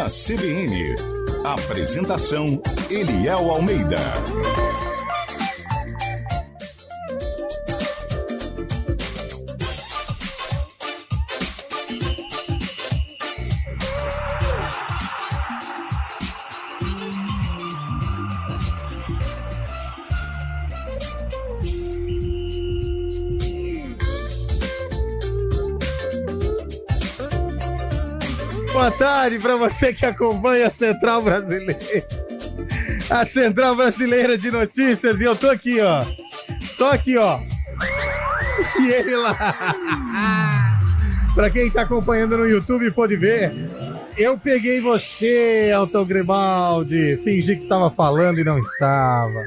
na CBN. Apresentação: Eliel Almeida. Boa tarde para você que acompanha a Central Brasileira. A Central Brasileira de Notícias. E eu tô aqui, ó. Só aqui, ó. E ele lá. Para quem tá acompanhando no YouTube pode ver. Eu peguei você, Elton Grimaldi. Fingi que estava falando e não estava.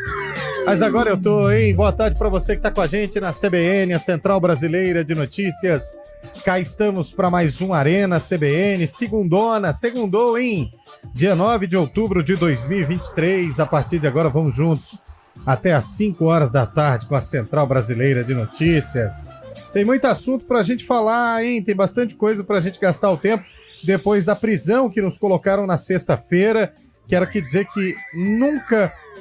Mas agora eu tô, hein? Boa tarde para você que tá com a gente na CBN, a Central Brasileira de Notícias. Cá estamos para mais um Arena CBN, segundou, hein? Dia 9 de outubro de 2023. A partir de agora vamos juntos até às 5 horas da tarde com a Central Brasileira de Notícias. Tem muito assunto pra gente falar, hein? Tem bastante coisa pra gente gastar o tempo depois da prisão que nos colocaram na sexta-feira. Quero que dizer que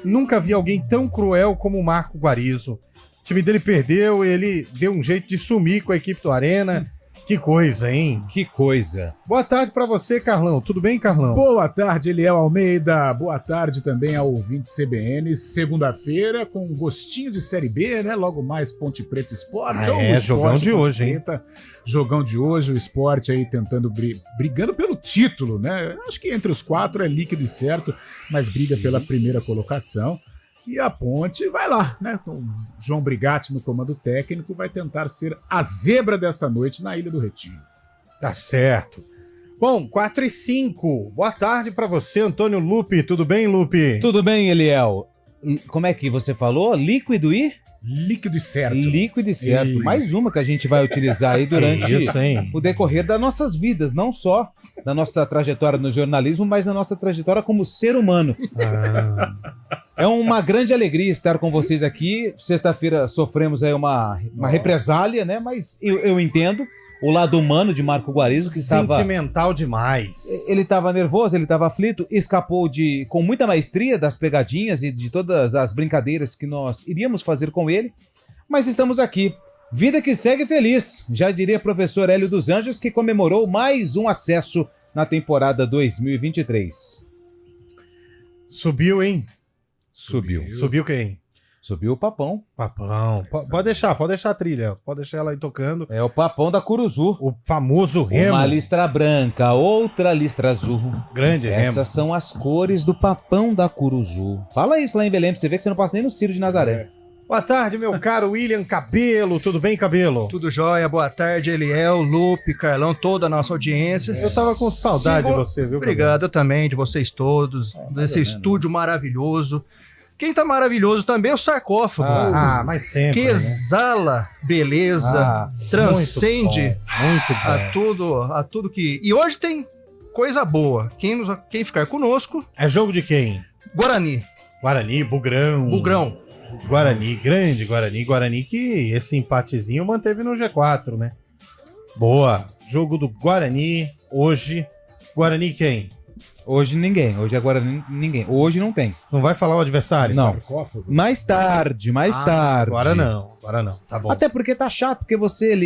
nunca vi alguém tão cruel como o Marco Guarizo. O time dele perdeu e ele deu um jeito de sumir com a equipe do Arena. Que coisa, hein? Que coisa. Boa tarde pra você, Carlão. Tudo bem, Carlão? Boa tarde, Eliel Almeida. Boa tarde também ao ouvinte CBN. Segunda-feira com um gostinho de Série B, né? Logo mais Ponte Preta Sport. Jogão de hoje, hein? Jogão de hoje, o Sport aí tentando, brigando pelo título, né? Acho que entre os quatro é líquido e certo, mas briga pela primeira colocação. E a Ponte vai lá, né? Com o João Brigatti no comando técnico, vai tentar ser a zebra desta noite na Ilha do Retiro. Tá certo. Bom, 4h05. Boa tarde pra você, Antônio Lupe. Tudo bem, Lupe? Tudo bem, Eliel. Como é que você falou? Líquido e? Líquido e certo. Líquido e certo. Isso. Mais uma que a gente vai utilizar aí durante Isso, hein? o decorrer das nossas vidas, não só da nossa trajetória no jornalismo, mas da nossa trajetória como ser humano. É uma grande alegria estar com vocês aqui. Sexta-feira sofremos aí uma represália, né? Mas eu entendo o lado humano de Marco Guarizo, que estava sentimental demais. Ele estava nervoso, ele estava aflito, escapou com muita maestria das pegadinhas e de todas as brincadeiras que nós iríamos fazer com ele. Mas estamos aqui. Vida que segue feliz, já diria professor Hélio dos Anjos, que comemorou mais um acesso na temporada 2023. Subiu, hein? Subiu. Subiu quem? Subiu o Papão. Papão. Pode deixar a trilha. Pode deixar ela aí tocando. É o Papão da Curuzu. O famoso Remo. Uma listra branca, outra listra azul. Grande Remo. Essas são as cores do Papão da Curuzu. Fala isso lá em Belém, pra você ver que você não passa nem no Ciro de Nazaré. Boa tarde, meu caro William Cabelo. Tudo bem, Cabelo? Tudo jóia, boa tarde, Eliel, Lupe, Carlão, toda a nossa audiência. Eu tava com saudade de você, viu? Obrigado, eu também, de vocês todos, desse estúdio maravilhoso. Quem tá maravilhoso também é o sarcófago. Mas sempre. Que exala beleza, transcende muito bom. a tudo que... E hoje tem coisa boa. Quem ficar conosco... É jogo de quem? Guarani, Bugrão. Guarani, grande Guarani. Guarani que esse empatezinho manteve no G4, né? Boa. Jogo do Guarani hoje. Guarani quem? Hoje ninguém. Hoje agora ninguém. Hoje não tem. Não vai falar o adversário? Não. Mais tarde. Agora não. Tá bom. Até porque tá chato, porque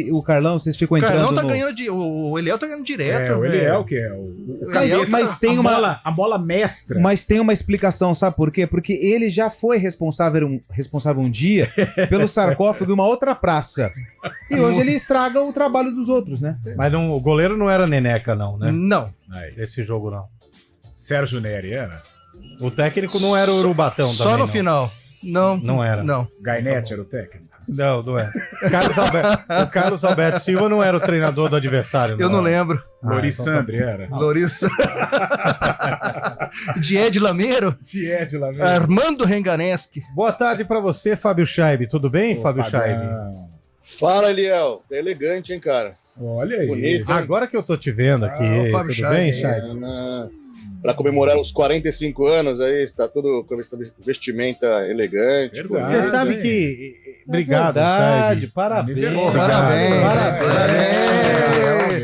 o Carlão, vocês ficam entrando Carlão tá ganhando o Eliel tá ganhando direto. O Eliel que é o Mas tem a bola mestra. Mas tem uma explicação, sabe por quê? Porque ele já foi responsável um dia pelo sarcófago em uma outra praça. E hoje ele estraga o trabalho dos outros, né? Mas o goleiro não era Neneca, não, né? Não. Esse jogo, não. Sérgio Neri era? O técnico não era o Urubatão também, Só no não. final. Não era. Não. Gainete era o técnico? Não era. O Carlos Alberto Silva não era o treinador do adversário, não. Eu não lembro. Lorissandre era? Lorissa. Died Lameiro? Died Lameiro. Armando Renganeschi. Boa tarde pra você, Fábio Scheibe. Tudo bem, Fábio Scheibe? Fala, Eliel. Tá elegante, hein, cara? Olha aí. Bonito, agora que eu tô te vendo aqui, Fábio tudo bem, Scheibe? Scheibe? Pra comemorar os 45 anos aí, tá tudo com vestimenta elegante. Verdade. Você sabe que... Obrigado, Verdade, Scheibe. parabéns. Parabéns.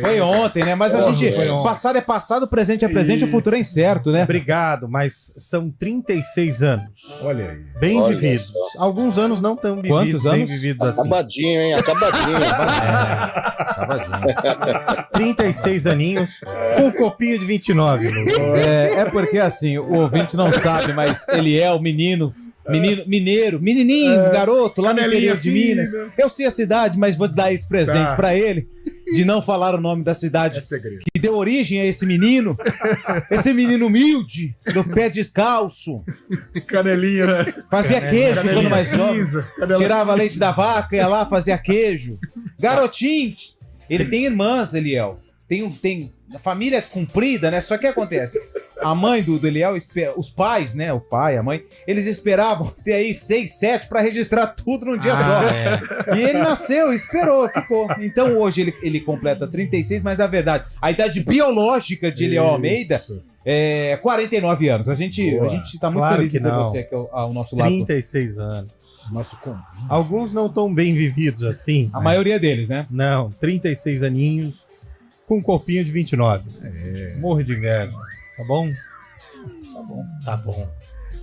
Foi ontem, né? Mas a gente. Passado é passado, presente é presente, o futuro é incerto, né? Obrigado, mas são 36 anos. Olha aí. Bem Olha vividos. Alguns anos não tão vividos, Quantos bem anos? vividos assim. Acabadinho, hein? Acabadinho. 36 aninhos com um copinho de 29. Lu. É porque assim, o ouvinte não sabe, mas ele é o menino mineiro, menininho, garoto, lá no interior de Minas. Eu sei a cidade, mas vou dar esse presente pra ele, de não falar o nome da cidade É segredo. que deu origem a esse menino humilde, do pé descalço, Canelinha, né? fazia queijo quando mais novo, cinza, canela tirava leite da vaca, ia lá, fazia queijo. Garotinho, ele tem irmãs, Eliel, tem família comprida, né? Só que acontece, a mãe do Eliel, os pais, né? O pai, a mãe, eles esperavam ter aí 6, 7 pra registrar tudo num dia só. E ele nasceu, esperou, ficou. Então hoje ele completa 36, mas na verdade, a idade biológica de Eliel Almeida é 49 anos. A gente tá muito Claro feliz que de ter não. você aqui ao nosso lado. 36 anos. Nosso convite. Alguns não tão bem vividos assim. A mas- maioria deles, né? Não, 36 aninhos com um corpinho de 29. Morro de inveja. Tá bom? Tá bom.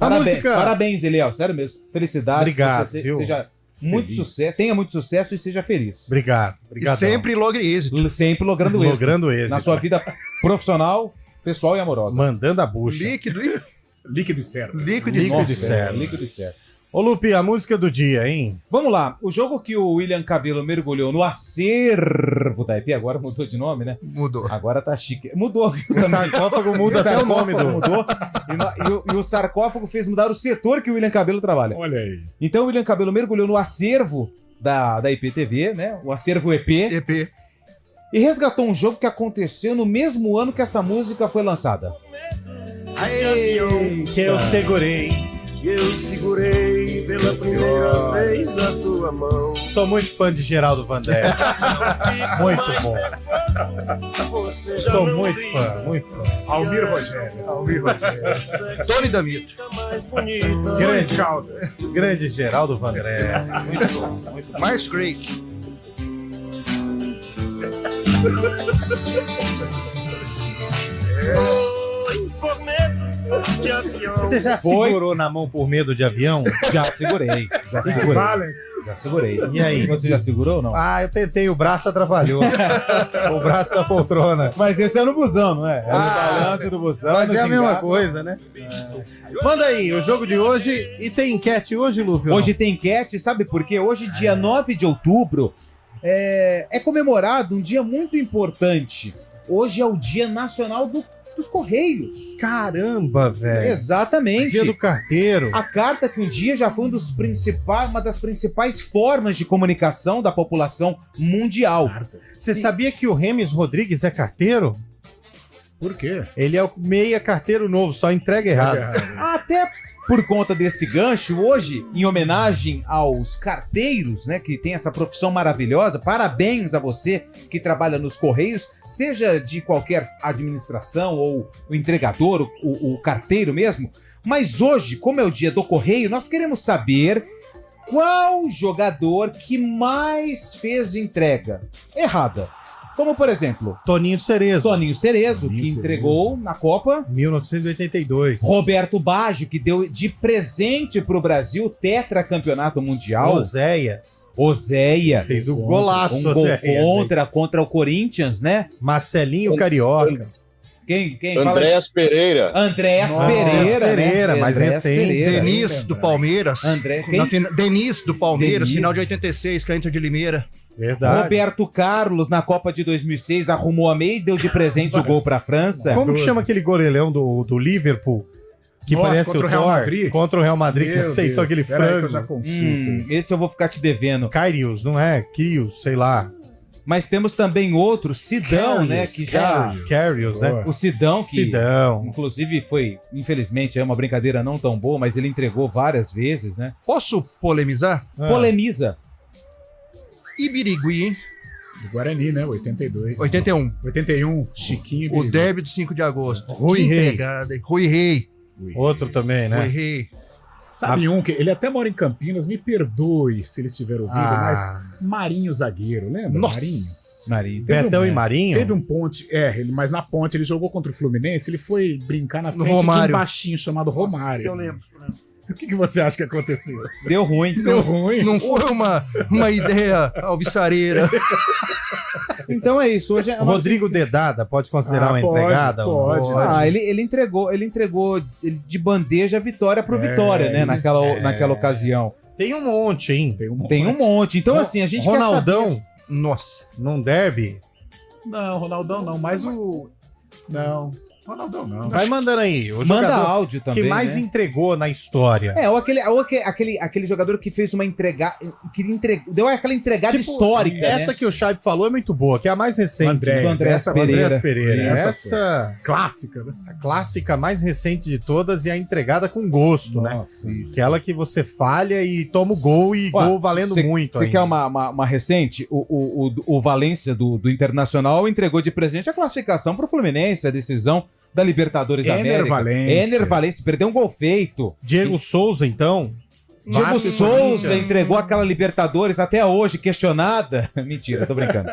A música... Parabéns, Eliel. Sério mesmo. Felicidades. Obrigado, Você viu? seja muito Feliz. sucesso, tenha muito sucesso e seja feliz. Obrigado. E Obrigadão. sempre logre êxito. Sempre logrando êxito. Logrando êxito. Na sua vida profissional, pessoal e amorosa. Mandando a bucha. Líquido e Líquido e certo. líquido e Líquido Nossa, de certo. líquido e certo. Ô, Lupe, a música do dia, hein? Vamos lá. O jogo que o William Cabelo mergulhou no acervo da EP, agora mudou de nome, né? mudou. Agora tá chique. Mudou, viu? O sarcófago muda até o nome do... Mudou. E o sarcófago fez mudar o setor que o William Cabelo trabalha. Olha aí. Então o William Cabelo mergulhou no acervo da IPTV, né? O acervo EP. EP. E resgatou um jogo que aconteceu no mesmo ano que essa música foi lançada. Que eu segurei. Eu segurei pela primeira vez a tua mão. Sou muito fã de Geraldo Vandré. Muito bom. Você já Sou não muito brinca fã, muito fã. Almir Rogério. Almir Rogério. Tony Damito. mais bonita. Grande, Caldas. grande Geraldo Vandré. Muito bom, muito bom. Mars Craig. Foi por medo de avião. Você já Foi. segurou na mão por medo de avião? Já segurei. Já segurei. Balance. Já segurei. E aí? Você já segurou ou não? Ah, eu tentei, o braço atrapalhou. O braço da poltrona. Mas esse é no busão, não é? É no Ah, balanço do busão. Mas no é a mesma gingado. coisa, né? Manda aí, o jogo de hoje. E tem enquete hoje, Lupe? ou Hoje tem enquete, sabe por quê? Hoje, dia 9 de outubro, é comemorado um dia muito importante. Hoje é o Dia Nacional dos Correios. não? Caramba, velho. Exatamente. Dia do carteiro. A carta que um dia já foi uma das principais formas de comunicação da população mundial. Você sabia que o Remes Rodrigues é carteiro? Por quê? Ele é o meia carteiro novo, só entrega errado. Até por conta desse gancho, hoje, em homenagem aos carteiros, né, que tem essa profissão maravilhosa, parabéns a você que trabalha nos Correios, seja de qualquer administração ou o entregador, o carteiro mesmo. Mas hoje, como é o dia do Correio, nós queremos saber qual jogador que mais fez entrega errada. Como, por exemplo, Toninho Cerezo. Toninho Cerezo, Toninho que Cerezo. entregou na Copa. 1982. Roberto Baggio, que deu de presente pro Brasil o tetracampeonato mundial. Oséias. Oséias. Fez o golaço, Um gol Oséias. contra o Corinthians, né? Marcelinho Carioca. Quem fala? Andréas Pereira. Andréas Nossa, Pereira. Pereira, né? mais Andréas recente. Pereira. Denis do Palmeiras. André, quem? Denis do Palmeiras, Denis. final de 86, com a Inter de Limeira. Verdade. Roberto Carlos, na Copa de 2006, arrumou a meia e deu de presente o gol pra França. Como que chama aquele goleirão do Liverpool? Que Nossa, parece contra o o Real Thor? Madrid? Contra o Real Madrid, que Meu aceitou Deus. aquele Pera aí que eu já frango. consulto. Esse eu vou ficar te devendo. Kyrios, não é? Kyrios, sei lá. Mas temos também outro, Sidão, Carrios, né? Que já. Kyrios, né? O Sidão, que Sidão. inclusive foi, infelizmente, é uma brincadeira não tão boa, mas ele entregou várias vezes, né? Posso polemizar? Ah. Polemiza. Ibirigui, Do Guarani, né? 82. 81. 81. Chiquinho. O Birigui. derby do 5 de agosto. Rui Que Rei. entregada, hein? Rui Rei. Outro também, Rui né? Rei. Sabe um que ele até mora em Campinas, me perdoe se ele estiver ouvindo, Ah. mas Marinho zagueiro, lembra? Nossa. Marinho. Marinho. Betão e Marinho? Teve um ponte, mas na ponte ele jogou contra o Fluminense, ele foi brincar na frente de Romário. um baixinho chamado Romário. Eu lembro. O que você acha que aconteceu? Deu ruim. Deu ruim. Não foi uma ideia alvissareira. Então é isso. Hoje é O Rodrigo Dedada pode considerar uma pode, entregada? pode. ele entregou de bandeja a vitória pro Vitória, né? Naquela ocasião. Tem um monte, hein? Tem um monte. Então, assim, a gente Ronaldão, nossa, num derby. Não, Ronaldão não, mas o... Não, Ronaldão não. Vai mandando aí. O Manda jogador áudio também, que mais né? entregou na história. Ou aquele jogador que fez uma deu aquela entregada histórica, Essa né? que o Chaib falou é muito boa, que é a mais recente. Andrés, né? Andrés Essa Pereira. Andrés Pereira. Essa Essa Clássica, né? a clássica mais recente de todas e a entregada com gosto, né? Nossa, isso. Aquela que você falha e toma o gol e gol valendo muito. Você ainda. quer uma recente? O Valência do Internacional entregou de presente a classificação pro Fluminense, a decisão da Libertadores da Ener América. Valencia. Ener Valencia, perdeu um gol feito. Diego Souza, então. Diego Vasco e Souza Corinthians. entregou aquela Libertadores até hoje questionada. Mentira, tô brincando.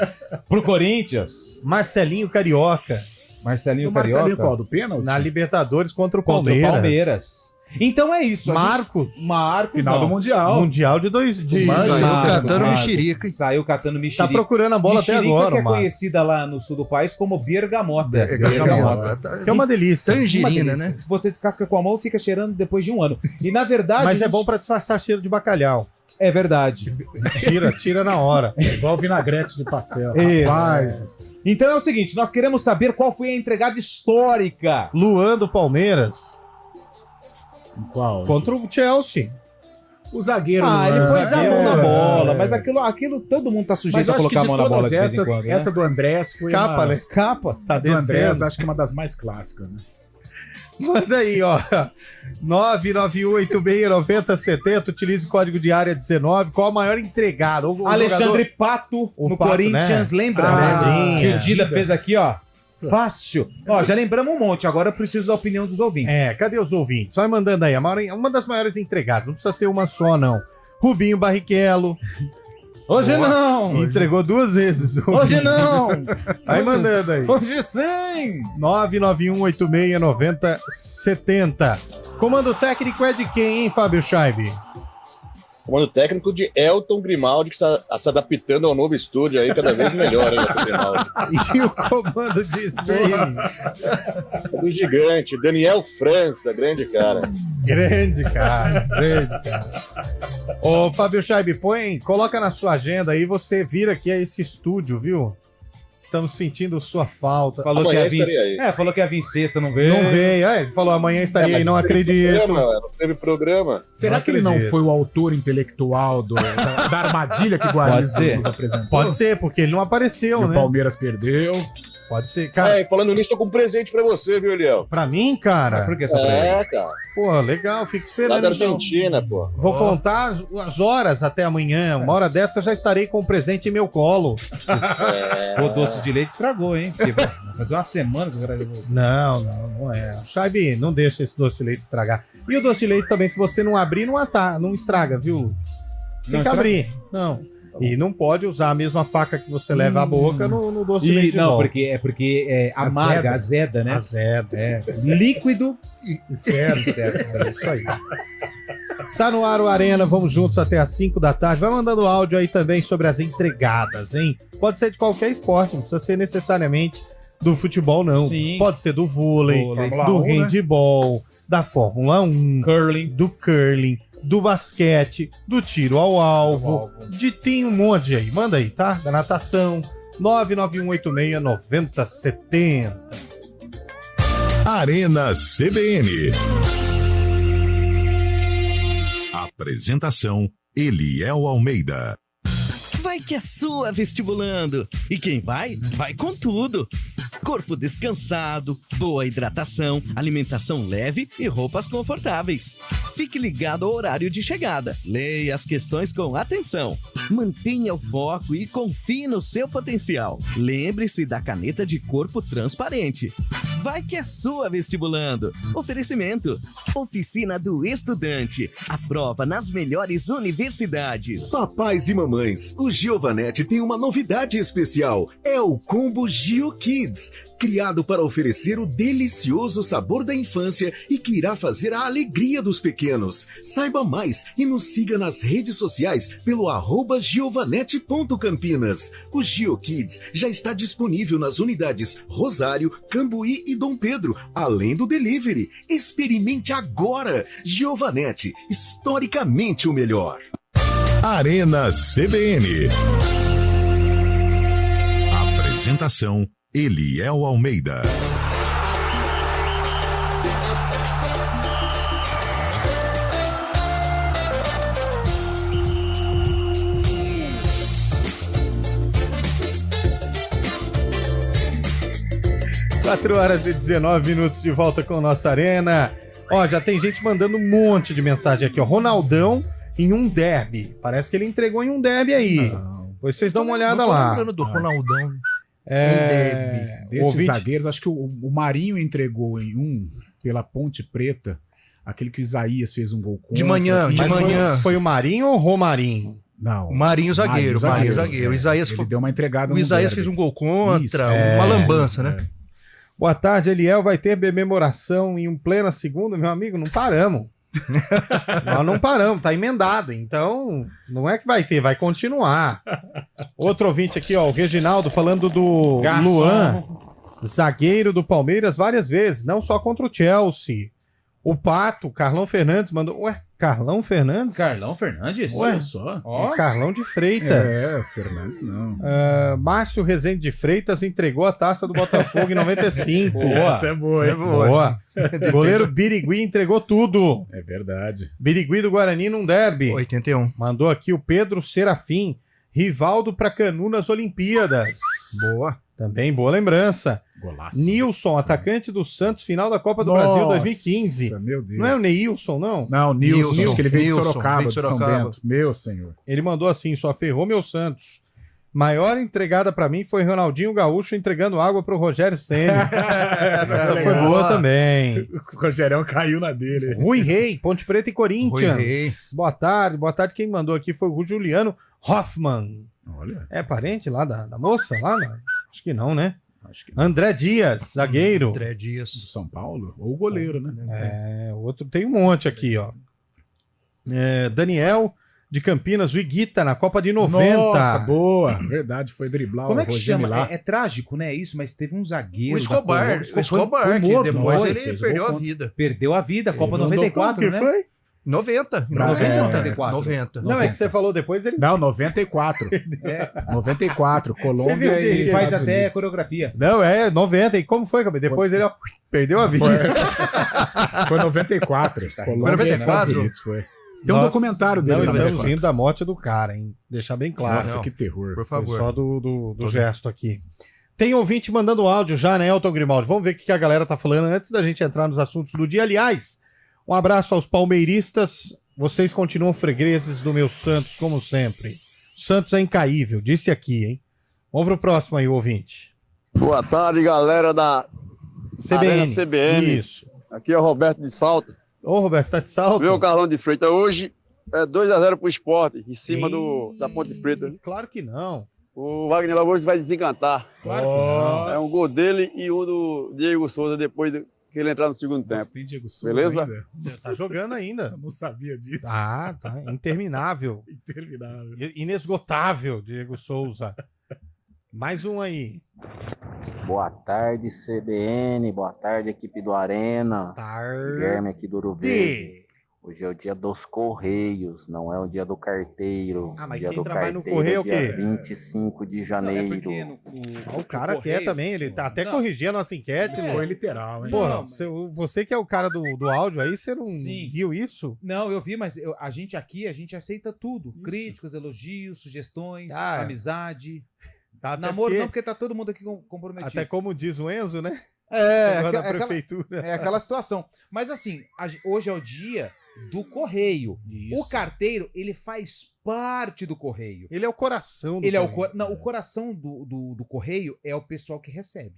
Pro Corinthians. Marcelinho Carioca. Marcelinho O Marcelinho Carioca. qual? Do pênalti? Na Libertadores contra o Contra Palmeiras. o Palmeiras. Então é isso. Marcos. Marcos. Final não. do Mundial. Mundial de dois. De... Saiu Marcos, catando Marcos. mexerica, hein? Saiu catando Tá mexerica. procurando a bola até Mexerica agora, que é Marcos. conhecida lá no sul do país como bergamota. Bergamota. Que é uma delícia. Uma Tangerina, delícia. né? Se você descasca com a mão, fica cheirando depois de um ano. E na verdade... Mas a é gente- bom pra disfarçar cheiro de bacalhau. É verdade. Tira na hora. Igual vinagrete de pastel. Isso. Rapaz. Então é o seguinte, nós queremos saber qual foi a entregada histórica. Luan do Palmeiras Qual? contra o Chelsea. O zagueiro. Ele pôs a zagueiro, mão na é. bola, mas aquilo todo mundo tá Mas sujeito eu a acho que colocar a de mão na bola todas de vez em essas, quando, né? essa do Andrés foi Escapa, né? Escapa. Tá Do Andrés, descendo. acho que é uma das mais clássicas, né? Manda aí, ó. 991869070. Utilize o código de área 19. Qual a maior entregada? O Alexandre jogador- Pato O no Pato, Corinthians, né? lembra? Ah, que o é. Dida fez aqui, ó. Fácil. Ó, já lembramos um monte, agora eu preciso da opinião dos ouvintes. Cadê os ouvintes? Vai mandando aí. Uma das maiores entregadas. Não precisa ser uma só, não. Rubinho Barrichello. Hoje não! Entregou 2 vezes. o Hoje Rubinho. não! Vai mandando aí. Hoje sim! 991869070. Comando técnico é de quem, hein, Fábio Scheibe? Comando técnico de Elton Grimaldi, que está se adaptando ao novo estúdio aí, cada vez melhor, hein, Elton Grimaldi. E o comando de streaming? Do gigante, Daniel França, grande cara. Grande cara. Ô, Fábio Scheibe, coloca na sua agenda aí, você vira aqui a esse estúdio, viu? Estamos sentindo sua falta. Falou Amanhã que ia vir. estarei aí. Falou que ia vir sexta, não veio. Não veio. Ele falou amanhã estaria aí, não acredito. Não teve programa. Será Não que ele não acredito. foi o autor intelectual da armadilha que o Pode Guarani ser. nos apresentou? Pode ser, porque ele não E apareceu, o né? Palmeiras perdeu. Pode ser. Cara, Falando nisso, tô com um presente pra você, viu, Eliel? pra mim, cara. Por que essa pra ele? Cara. Pô, legal, fico Lá esperando. da Então. Argentina, pô. Vou contar as horas até amanhã. Uma hora dessa eu já estarei com o presente em meu colo. O doce de leite estragou, hein? Porque vai fazer uma semana que o cara... Não é. Scheibe, não deixa esse doce de leite estragar. E o doce de leite também, se você não abrir, não estraga, viu? Tem Não que estraga? abrir. Não. E não pode usar a mesma faca que você leva à boca no doce de leite de Não, volta. porque é amarga, azeda, né? Azeda. É. Líquido. Certo. É isso aí. Tá no ar o Arena, vamos juntos até às 5 da tarde. Vai mandando áudio aí também sobre as entregadas, hein? Pode ser de qualquer esporte, não precisa ser necessariamente do futebol, não. Sim. Pode ser do vôlei, Fórmula do 1, né? handebol, da Fórmula 1, Curling. do curling, do basquete, do tiro ao alvo. Tem um monte aí. Manda aí, tá? Da natação. 991869070. Arena CBN. Apresentação: Eliel Almeida. Vai que é sua, vestibulando! E quem vai, vai com tudo! Corpo descansado, boa hidratação, alimentação leve e roupas confortáveis. Fique ligado ao horário de chegada. Leia as questões com atenção. Mantenha o foco e confie no seu potencial. Lembre-se da caneta de corpo transparente. Vai que é sua, vestibulando. Oferecimento. Oficina do Estudante. Aprova nas melhores universidades. Papais e mamães, o Giovanetti tem uma novidade especial. É o Combo Gio Kids, criado para oferecer o delicioso sabor da infância e que irá fazer a alegria dos pequenos. Saiba mais e nos siga nas redes sociais pelo @giovanetti.campinas. O Gio Kids já está disponível nas unidades Rosário, Cambuí e Dom Pedro, além do delivery. Experimente agora. Giovanetti, historicamente o melhor. Arena CBN. Apresentação: Eliel Almeida. Quatro horas e 19 minutos de volta com nossa Arena. Ó, já tem gente mandando um monte de mensagem aqui, ó. Ronaldão em um derby. Parece que ele entregou em um derby aí. Depois vocês dão uma olhada lá. Tô lembrando do Ronaldão. Desses ouvinte... zagueiros, acho que o Marinho entregou em um pela Ponte Preta, aquele que o Isaías fez um gol contra. De manhã. Foi o Marinho ou o Romarinho? Não. O Marinho zagueiro. O Isaías, ele deu uma entregada. o Isaías fez um gol contra, uma lambança, né? Boa tarde, Eliel. Vai ter comemoração em plena segunda, meu amigo? Não paramos. Nós não paramos, tá emendado. Então, não é que vai ter, vai continuar. Outro ouvinte aqui, ó, o Reginaldo, falando do Luan, zagueiro do Palmeiras, várias vezes, não só contra o Chelsea. O Pato, Carlão Fernandes, mandou. Ué, Carlão Fernandes? Carlão Fernandes? Ué, só. É Carlão de Freitas. Fernandes não. Márcio Rezende de Freitas entregou a taça do Botafogo em 95. Boa. Essa é boa, hein? Boa. Goleiro Birigui entregou tudo. É verdade. Birigui do Guarani num derby. 81. Mandou aqui o Pedro Serafim. Rivaldo pra Canu nas Olimpíadas. Boa. Também boa lembrança. Golaço. Nilson, atacante do Santos, final da Copa do Brasil 2015. Meu Deus. Não é o Neilson, não? Não, Nilson. Acho que ele veio de Nilson, Sorocaba, veio de de São Sorocaba. Bento. Meu senhor. Ele mandou assim, só ferrou meu Santos. Maior entregada pra mim foi Ronaldinho Gaúcho entregando água pro Rogério Ceni. Essa foi boa também. O Rogerão caiu na dele. Rui Rei, Ponte Preta e Corinthians. Rui Rei. Boa tarde, boa tarde. Quem mandou aqui foi o Juliano Hoffman. Olha. É parente lá da moça? Lá? Acho que não, né? Acho que André Dias, zagueiro. André Dias. do São Paulo. Ou o goleiro, né? Outro tem um monte aqui, ó. Daniel de Campinas, o Iguita na Copa de 90. Nossa, boa. Verdade, foi driblar Como o é que Roger chama? Milá. É trágico, né? Isso, mas teve um zagueiro. O Escobar. da O Escobar, que morto, depois foi, ele fez perdeu gol a contra. vida. Perdeu a vida, Copa Ele 94, que né? foi? 90. É, 90. 94. Não, é que você falou depois, ele... Não, 94. 94. Você viu Colômbia que e ele Faz Estados até Unidos. coreografia. Não, 90. E como foi, Cabelo? Depois ele perdeu a vida. Foi 94. Colômbia e 94? Estados Unidos, foi. Tem um Nossa, documentário dele. Não na estamos Netflix. rindo da morte do cara, hein? Deixar bem claro. Nossa, não. que terror. Por Foi favor. só do gesto aqui. Tem ouvinte mandando áudio já, né, Elton Grimaldi? Vamos ver o que a galera tá falando antes da gente entrar nos assuntos do dia. Aliás, um abraço aos palmeiristas. Vocês continuam fregueses do meu Santos, como sempre. Santos é incaível, disse aqui, hein? Vamos pro próximo aí, ouvinte. Boa tarde, galera da Arena CBN. Isso. Aqui é o Roberto de Salto. Ô, Roberto, tá de salto? Viu o Carlão de Freitas? Hoje é 2-0 pro Sport, em cima da Ponte Preta. Claro que não. O Wagner Lavouros vai desencantar. Claro que não. É um gol dele e um do Diego Souza depois que ele entrar no segundo tempo. Tem Diego Souza Beleza? ainda? Tá jogando ainda. Eu não sabia disso. Ah, tá. Interminável. Interminável. Inesgotável, Diego Souza. Mais um aí. Boa tarde, CBN. Boa tarde, equipe do Arena. Guilherme aqui do Ouro Verde. Hoje é o dia dos Correios, não é o dia do carteiro. Ah, mas o dia quem do trabalha no carteiro correio é o dia quê? 25 de janeiro. O cara quer também, ele tá até corrigindo a nossa enquete. Foi literal, hein? Porra, você que é o cara do áudio aí, você não Sim. viu isso? Não, eu vi, mas a gente aqui, a gente aceita tudo. Críticas, elogios, sugestões, Ah, amizade. Até Namoro não, porque tá todo mundo aqui comprometido. Até como diz o Enzo, né? É, Agora da aquela- prefeitura. é aquela situação. Mas assim, hoje é o dia do correio. Isso. O carteiro, ele faz parte do correio. Ele é o coração do Ele é o correio. Não, o coração do correio é o pessoal que recebe.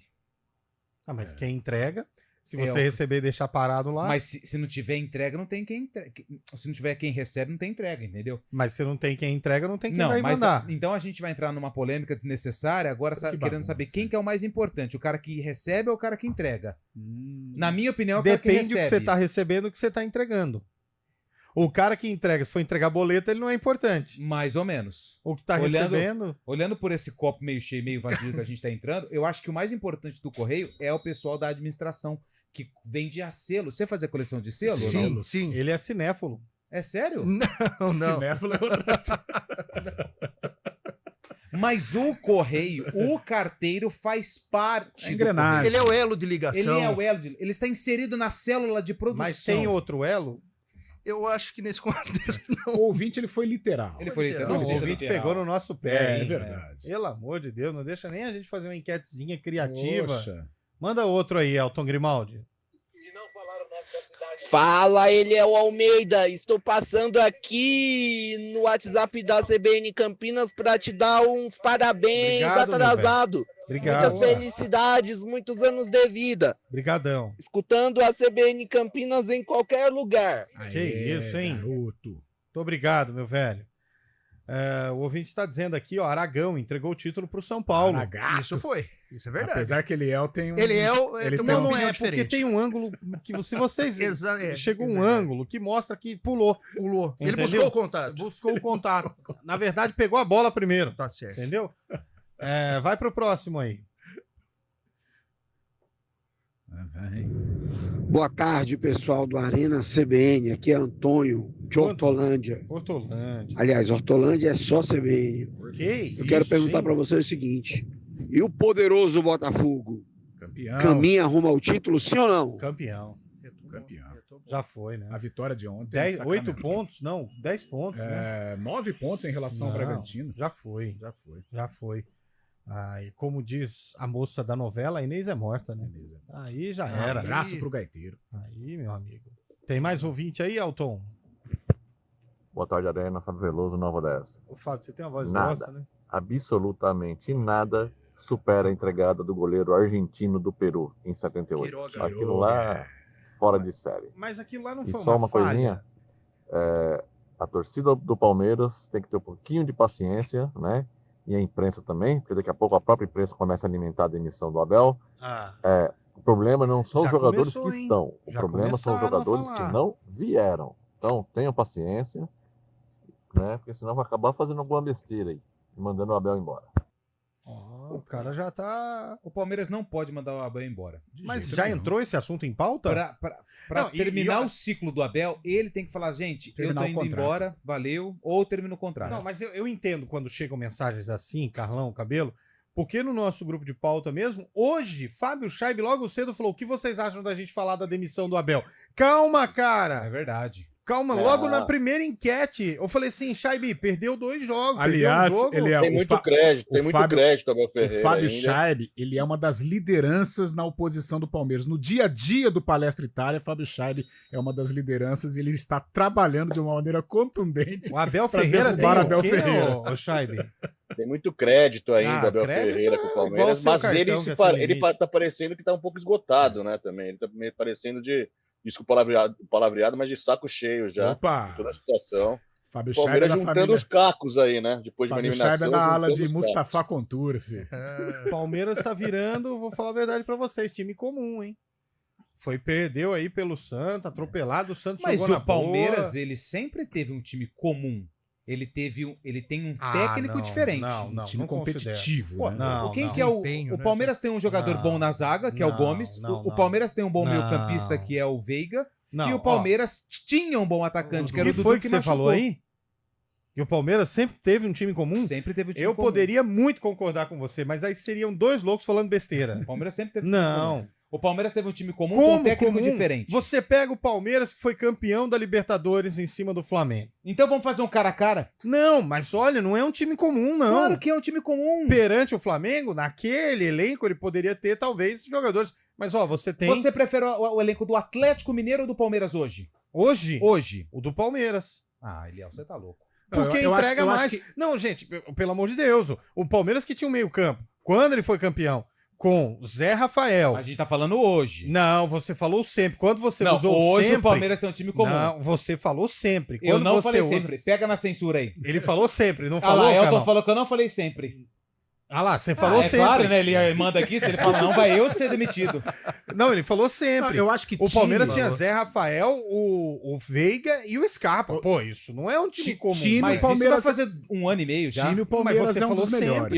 Ah, mas quem entrega, se você receber e deixar parado lá... Mas se não tiver entrega, não tem quem entrega. Se não tiver quem recebe, não tem entrega, entendeu? Mas se não tem quem entrega, não tem quem vai mandar. Então a gente vai entrar numa polêmica desnecessária, agora querendo saber quem que é o mais importante, o cara que recebe ou o cara que entrega? Na minha opinião, é o cara que recebe. Depende do que você tá recebendo e do que você tá entregando. O cara que entrega, se for entregar boleto, ele não é importante. Mais ou menos. O que tá recebendo... Olhando por esse copo meio cheio, meio vazio que a gente tá entrando, eu acho que o mais importante do correio é o pessoal da administração, que vende a selo. Você fazia coleção de selo? Sim, sim. Ele é cinéfilo. É sério? Não. Cinéfilo é outra. Mas o correio, o carteiro faz parte da engrenagem. Ele é o elo de ligação. Ele está inserido na célula de produção. Mas tem outro elo? Eu acho que nesse contexto não. O ouvinte ele foi literal. Ele foi literal. Não, o ouvinte pegou no nosso pé. É verdade. Pelo amor de Deus, não deixa nem a gente fazer uma enquetezinha criativa. Poxa. Manda outro aí, Elton Grimaldi. Fala, ele é o Almeida. Estou passando aqui no WhatsApp da CBN Campinas para te dar uns parabéns. Obrigado, atrasado. Obrigado. Muitas felicidades, muitos anos de vida. Obrigadão. Escutando a CBN Campinas em qualquer lugar. Que isso, hein? Garoto. Muito obrigado, meu velho. O ouvinte está dizendo aqui, ó, Aragão entregou o título pro São Paulo. Aragato. Isso foi. Isso é verdade. Apesar que Eliel tem um... Eliel não é, porque tem um ângulo que se vocês... chegou um ângulo que mostra que pulou. Ele Entendeu? buscou o contato. Buscou o contato. Na verdade, pegou a bola primeiro. Tá certo. Entendeu? Vai pro próximo aí. Boa tarde, pessoal do Arena CBN. Aqui é Antônio, de Hortolândia. Aliás, Hortolândia é só CBN. Eu quero perguntar para vocês o seguinte: e o poderoso Botafogo? Campeão. Caminha rumo ao título, sim ou não? Campeão. Já foi, né? A vitória de ontem. 8 pontos? Não, 10 pontos, né? 9 pontos em relação ao Bragantino. Já foi. E como diz a moça da novela, a Inês é morta, né? Aí já era. Abraço pro gaiteiro. Aí, meu amigo. Tem mais ouvinte aí, Elton? Boa tarde, Arena. Fábio Veloso, Nova 10. Ô, Fábio, você tem uma voz nada, grossa, né? absolutamente nada supera a entregada do goleiro argentino do Peru em 78. Aquilo lá, fora de série. Mas aquilo lá não foi só uma coisinha, a torcida do Palmeiras tem que ter um pouquinho de paciência, né? E a imprensa também, porque daqui a pouco a própria imprensa começa a alimentar a demissão do Abel. O problema não são os jogadores que estão, o problema são os jogadores que não vieram. Então, tenham paciência, né? Porque senão vai acabar fazendo alguma besteira aí, e mandando o Abel embora. O cara já tá... O Palmeiras não pode mandar o Abel embora. Mas já entrou esse assunto em pauta? Pra terminar o ciclo do Abel, ele tem que falar, gente, eu tô indo embora, valeu, ou termina o contrato. Não, mas eu entendo quando chegam mensagens assim, Carlão, Cabelo, porque no nosso grupo de pauta mesmo, hoje, Fábio Scheib logo cedo falou: o que vocês acham da gente falar da demissão do Abel? Calma, cara! É verdade. Calma, logo na primeira enquete, eu falei assim: Scheib, perdeu 2 jogos. Aliás, perdeu um jogo. ele é tem muito crédito, Abel Ferreira. O Fábio ainda. Scheib, ele é uma das lideranças na oposição do Palmeiras. No dia a dia do Palestra Itália, Fábio Scheib é uma das lideranças e ele está trabalhando de uma maneira contundente. O Abel Ferreira tem Abel Ferreira. O Scheib? Tem muito crédito ainda, Abel Ferreira com o Palmeiras, mas ele tá parecendo que tá um pouco esgotado, né, também. Ele tá meio parecendo desculpa o palavreado, mas de saco cheio já. Opa! Toda a situação. Fábio O Palmeiras Scheib juntando família... os cacos aí, né? Depois de uma Fábio eliminação. Scheib é na ala de Mustafa Contursi. Palmeiras tá virando, vou falar a verdade pra vocês, time comum, hein? Perdeu aí pelo Santos, atropelado, o Santos Mas jogou na o Palmeiras, boa. ele sempre teve um time comum. Ele tem um técnico diferente. Não, um time competitivo. Pô, né? O Palmeiras tem um jogador bom na zaga, que é o Gomes. O Palmeiras tem um bom meio-campista, que é o Veiga. E o Palmeiras tinha um bom atacante, que era o Dudu, que você falou aí? E o Palmeiras sempre teve um time comum? Sempre teve um time comum. Eu comum. poderia muito concordar com você, mas aí seriam 2 loucos falando besteira. O Palmeiras sempre teve um time comum. O Palmeiras teve um time comum com um técnico diferente. Você pega o Palmeiras, que foi campeão da Libertadores em cima do Flamengo. Então vamos fazer um cara a cara? Não, mas olha, não é um time comum, não. Claro que é um time comum. Perante o Flamengo, naquele elenco, ele poderia ter, talvez, jogadores. Mas, ó, você tem... Você prefere o elenco do Atlético Mineiro ou do Palmeiras hoje? Hoje? O do Palmeiras. Eliel, você tá louco. Porque entrega mais. Não, gente, pelo amor de Deus. O Palmeiras que tinha um meio campo. Quando ele foi campeão? com Zé Rafael. A gente tá falando hoje. Não, você falou sempre. Quando você usou hoje sempre... o Palmeiras tem um time comum. Não, você falou sempre. Eu não falei sempre. Pega na censura aí. Ele falou sempre, não falou, lá, Elton falou que eu não falei sempre. Ah lá, você falou sempre. Claro, né? Ele manda aqui, se ele fala não, vai eu ser demitido. Não, ele falou sempre. Não, eu acho que o Palmeiras tinha Zé Rafael, o Veiga e o Scarpa. Pô, isso não é um time comum. Mas o Palmeiras vai fazer 1 ano e meio já. Time, o Palmeiras mas você falou falou melhores.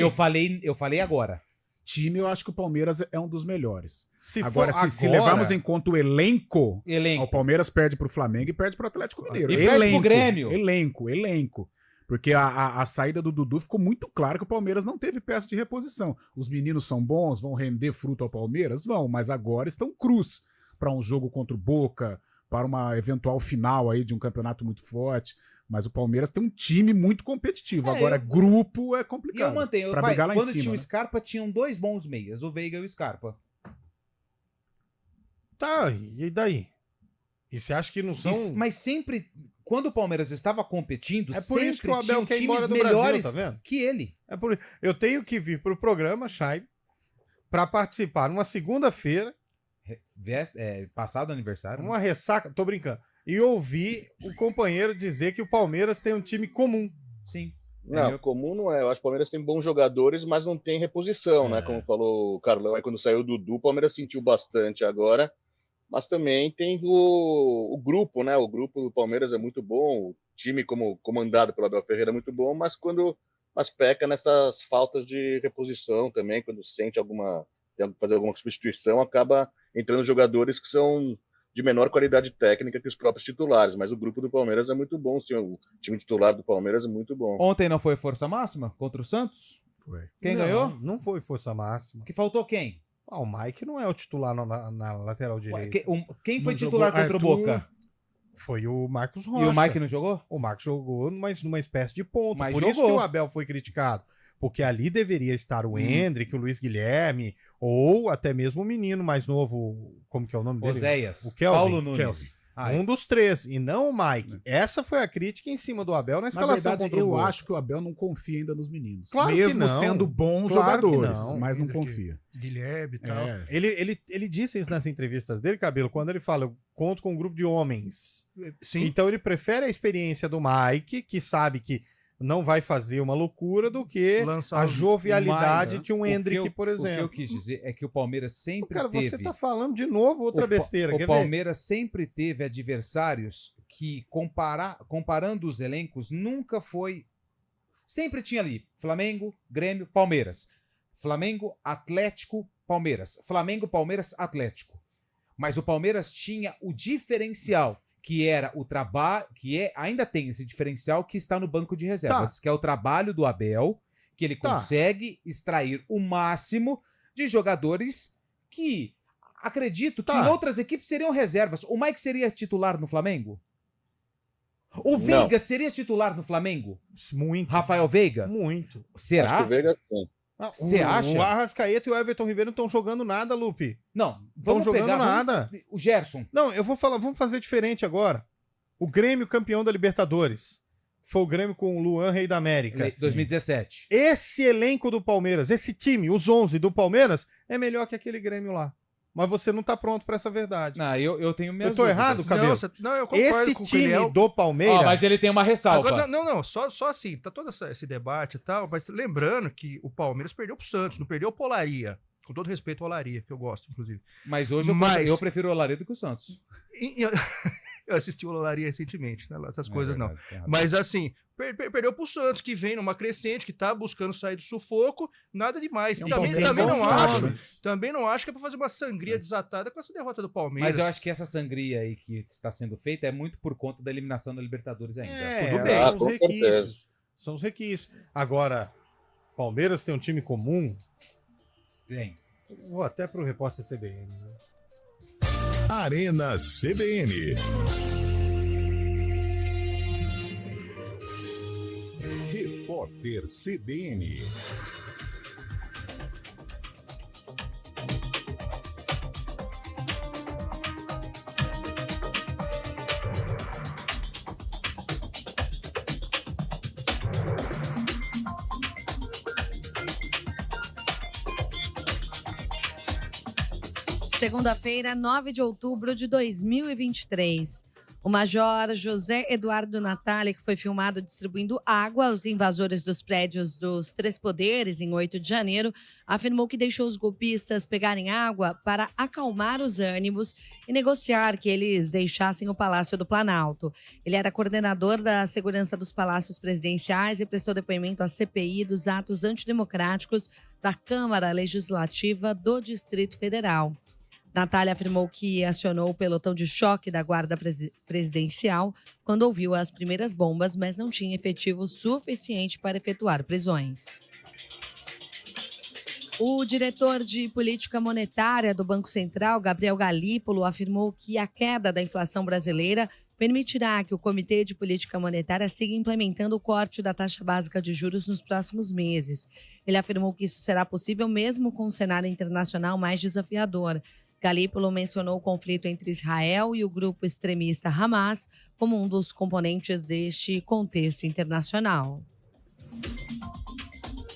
Eu falei agora. Time, eu acho que o Palmeiras é um dos melhores. Se agora, levarmos em conta o elenco, o Palmeiras perde pro Flamengo e perde pro Atlético Mineiro. E perde pro Grêmio. Elenco. Porque a saída do Dudu ficou muito claro que o Palmeiras não teve peça de reposição. Os meninos são bons, vão render fruto ao Palmeiras? Vão, mas agora estão cruz para um jogo contra o Boca, para uma eventual final aí de um campeonato muito forte. Mas o Palmeiras tem um time muito competitivo. Agora, grupo é complicado. E eu mantenho. Pra brigar lá quando em cima, tinha o Scarpa, tinham 2 bons meias, o Veiga e o Scarpa. Tá, e daí? E você acha que não são... Mas sempre, quando o Palmeiras estava competindo, é por isso que o Abel quer ir embora do melhores Brasil, tá vendo? Que ele. É por... Eu tenho que vir pro programa, Chay, para participar numa segunda-feira. Passado aniversário. Uma ressaca, tô brincando. E ouvir o companheiro dizer que o Palmeiras tem um time comum. Sim. Não, comum não é. Eu acho que o Palmeiras tem bons jogadores, mas não tem reposição, né? Como falou o Carlão, aí quando saiu o Dudu, o Palmeiras sentiu bastante agora. Mas também tem o grupo, né? O grupo do Palmeiras é muito bom, o time comandado pelo Abel Ferreira é muito bom, mas peca nessas faltas de reposição também, quando sente tem que fazer alguma substituição, acaba entrando jogadores que são de menor qualidade técnica que os próprios titulares, mas o grupo do Palmeiras é muito bom, sim, o time titular do Palmeiras é muito bom. Ontem não foi força máxima contra o Santos? Foi. Quem ganhou? Não foi força máxima. Que faltou quem? O Mike não é o titular na lateral direita. Quem foi titular contra o Boca? Foi o Marcos Rocha. E o Mike não jogou? O Marcos jogou, mas numa espécie de ponta. Mas Por isso que o Abel foi criticado. Porque ali deveria estar o Hendrick, o Luiz Guilherme, ou até mesmo o menino mais novo, como que é o nome dele? Oséias. O Kelvin. Paulo Nunes. Um dos 3, e não o Mike. Essa foi a crítica em cima do Abel na escalação. Na verdade, eu acho que o Abel não confia ainda nos meninos. Claro mesmo que não. Sendo bons jogadores, mas não confia. Guilherme e tal. Ele disse isso nas entrevistas dele, Cabelo, quando ele fala, eu conto com um grupo de homens. Sim. Então ele prefere a experiência do Mike, que sabe que não vai fazer uma loucura, do que a jovialidade de um Hendrick, por exemplo. O que eu quis dizer é que o Palmeiras sempre teve... Você tá falando de novo outra besteira. O Palmeiras sempre teve adversários que, comparando os elencos, nunca foi... Sempre tinha ali Flamengo, Grêmio, Palmeiras. Flamengo, Atlético, Palmeiras. Flamengo, Palmeiras, Atlético. Mas o Palmeiras tinha o diferencial, que era o trabalho, ainda tem esse diferencial que está no banco de reservas, que é o trabalho do Abel, que ele consegue extrair o máximo de jogadores que acredito que em outras equipes seriam reservas. O Mike seria titular no Flamengo? O Veiga seria titular no Flamengo? Muito. Rafael Veiga? Muito. Será? Acho que o Veiga sim. Você acha? O Arrascaeta e o Everton Ribeiro não estão jogando nada, Lupe. Não, estão jogando nada. O Gerson. Não, eu vou falar, vamos fazer diferente agora. O Grêmio campeão da Libertadores. Foi o Grêmio com o Luan, Rei da América. 2017. Esse elenco do Palmeiras, esse time, os 11 do Palmeiras, é melhor que aquele Grêmio lá. Mas você não tá pronto pra essa verdade. Não, eu tenho minhas Eu tô errado, Cabelo? Não, eu concordo esse com o time Curiel. do Palmeiras... mas ele tem uma ressalva. Agora, não, só assim, tá todo esse debate e tal, mas lembrando que o Palmeiras perdeu pro Santos, não perdeu o Olaria. Com todo respeito ao Olaria, que eu gosto, inclusive. Mas hoje eu prefiro o Olaria do que o Santos. Eu assisti o Olaria recentemente, né? Essas coisas não. Mas assim, perdeu pro Santos, que vem numa crescente, que tá buscando sair do sufoco, nada demais. Também não acho que é pra fazer uma sangria desatada com essa derrota do Palmeiras. Mas eu acho que essa sangria aí que está sendo feita é muito por conta da eliminação da Libertadores ainda. Tudo bem. São os requisitos. São os requisitos. Agora, Palmeiras tem um time comum? Tem. Vou até pro repórter CBN. Né? Arena CBN. Repórter CBN. Segunda-feira, 9 de outubro de 2023. O major José Eduardo Natali, que foi filmado distribuindo água aos invasores dos prédios dos Três Poderes em 8 de janeiro, afirmou que deixou os golpistas pegarem água para acalmar os ânimos e negociar que eles deixassem o Palácio do Planalto. Ele era coordenador da segurança dos palácios presidenciais e prestou depoimento à CPI dos atos antidemocráticos da Câmara Legislativa do Distrito Federal. Natália afirmou que acionou o pelotão de choque da Guarda Presidencial quando ouviu as primeiras bombas, mas não tinha efetivo suficiente para efetuar prisões. O diretor de política monetária do Banco Central, Gabriel Galípolo, afirmou que a queda da inflação brasileira permitirá que o Comitê de Política Monetária siga implementando o corte da taxa básica de juros nos próximos meses. Ele afirmou que isso será possível mesmo com um cenário internacional mais desafiador. Galípolo mencionou o conflito entre Israel e o grupo extremista Hamas como um dos componentes deste contexto internacional.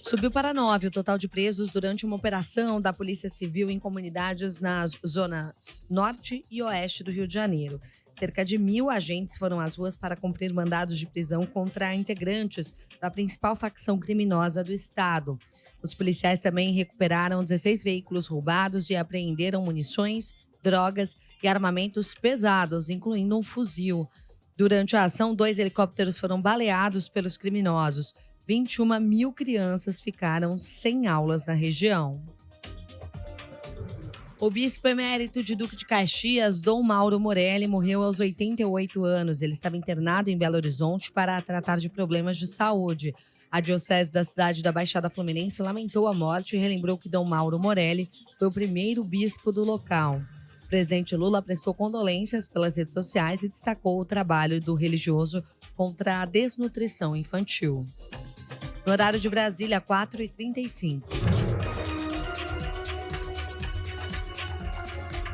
Subiu para 9 o total de presos durante uma operação da Polícia Civil em comunidades nas zonas norte e oeste do Rio de Janeiro. Cerca de 1.000 agentes foram às ruas para cumprir mandados de prisão contra integrantes da principal facção criminosa do estado. Os policiais também recuperaram 16 veículos roubados e apreenderam munições, drogas e armamentos pesados, incluindo um fuzil. Durante a ação, 2 helicópteros foram baleados pelos criminosos. 21.000 crianças ficaram sem aulas na região. O bispo emérito de Duque de Caxias, Dom Mauro Morelli, morreu aos 88 anos. Ele estava internado em Belo Horizonte para tratar de problemas de saúde. A diocese da cidade da Baixada Fluminense lamentou a morte e relembrou que Dom Mauro Morelli foi o primeiro bispo do local. O presidente Lula prestou condolências pelas redes sociais e destacou o trabalho do religioso contra a desnutrição infantil. No horário de Brasília, 4h35.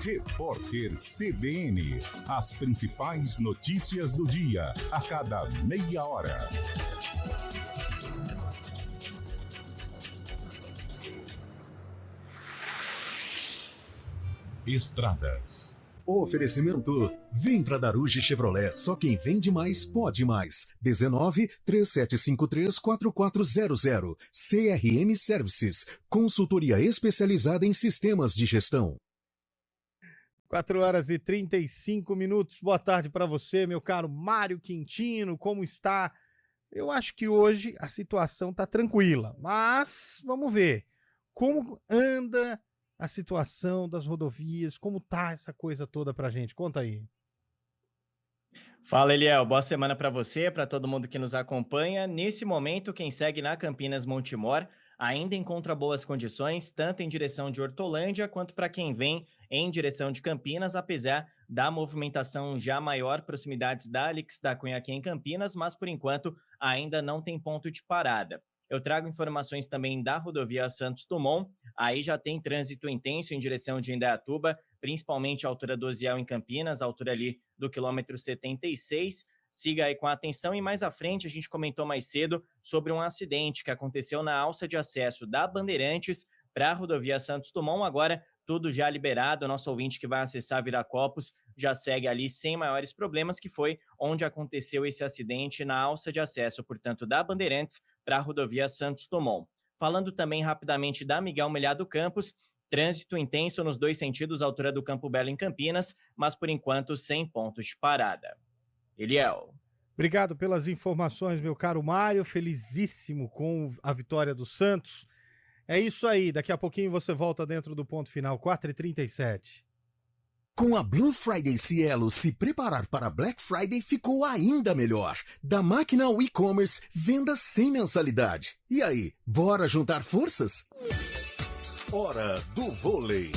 Repórter CBN. As principais notícias do dia, a cada meia hora. Estradas. Oferecimento. Vem pra Daruge Chevrolet. Só quem vende mais pode mais. 19-3753-4400. CRM Services. Consultoria especializada em sistemas de gestão. 4h35. Boa tarde para você, meu caro Mário Quintino. Como está? Eu acho que hoje a situação está tranquila, mas vamos ver como anda a situação das rodovias, como tá essa coisa toda pra gente. Conta aí. Fala, Eliel. Boa semana para você, para todo mundo que nos acompanha. Nesse momento, quem segue na Campinas Montemor ainda encontra boas condições, tanto em direção de Hortolândia, quanto para quem vem em direção de Campinas, apesar da movimentação já maior, proximidades da Alix da Cunha aqui em Campinas, mas por enquanto ainda não tem ponto de parada. Eu trago informações também da rodovia Santos Dumont, aí já tem trânsito intenso em direção de Indaiatuba, principalmente a altura do Osiel em Campinas, a altura ali do quilômetro 76, siga aí com atenção. E mais à frente a gente comentou mais cedo sobre um acidente que aconteceu na alça de acesso da Bandeirantes para a rodovia Santos Dumont. Agora tudo já liberado, o nosso ouvinte que vai acessar Viracopos já segue ali sem maiores problemas, que foi onde aconteceu esse acidente na alça de acesso, portanto, da Bandeirantes para a rodovia Santos Dumont. Falando também rapidamente da Miguel Melhado Campos, trânsito intenso nos dois sentidos, à altura do Campo Belo em Campinas, mas por enquanto sem pontos de parada. Eliel. Obrigado pelas informações, meu caro Mário, felicíssimo com a vitória do Santos. É isso aí, daqui a pouquinho você volta dentro do ponto final, 4h37. Com a Blue Friday Cielo, se preparar para Black Friday ficou ainda melhor. Da máquina ao e-commerce, venda sem mensalidade. E aí, bora juntar forças? Hora do vôlei.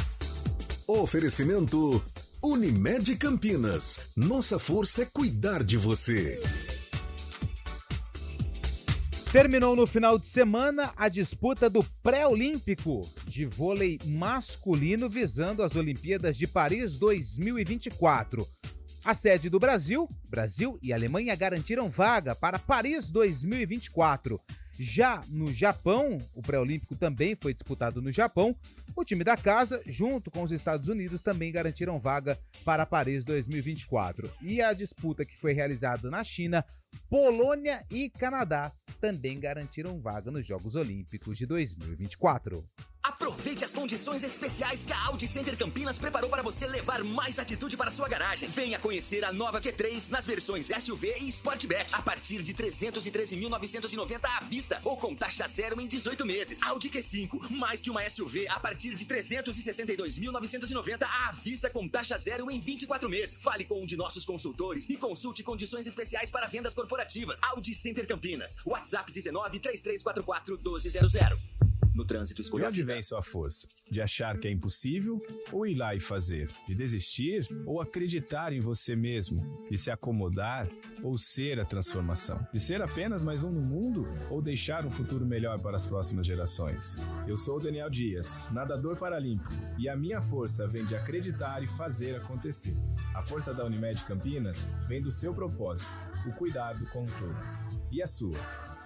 Oferecimento Unimed Campinas. Nossa força é cuidar de você. Terminou no final de semana a disputa do pré-olímpico de vôlei masculino visando as Olimpíadas de Paris 2024. A sede do Brasil e Alemanha garantiram vaga para Paris 2024. Já no Japão, o pré-olímpico também foi disputado no Japão. O time da casa, junto com os Estados Unidos, também garantiram vaga para Paris 2024. E a disputa que foi realizada na China, Polônia e Canadá também garantiram vaga nos Jogos Olímpicos de 2024. Aproveite as condições especiais que a Audi Center Campinas preparou para você levar mais atitude para sua garagem. Venha conhecer a nova Q3 nas versões SUV e Sportback a partir de 313.990 à vista ou com taxa zero em 18 meses. Audi Q5, mais que uma SUV a partir de 362.990 à vista com taxa zero em 24 meses. Fale com um de nossos consultores e consulte condições especiais para vendas corporativas. Audi Center Campinas, WhatsApp 19-3344-1200. No trânsito, escolha a vida. De onde vem sua força? De achar que é impossível ou ir lá e fazer? De desistir ou acreditar em você mesmo? De se acomodar ou ser a transformação? De ser apenas mais um no mundo ou deixar um futuro melhor para as próximas gerações? Eu sou o Daniel Dias, nadador paralímpico, e a minha força vem de acreditar e fazer acontecer. A força da Unimed Campinas vem do seu propósito, o cuidado com o todo. E a sua?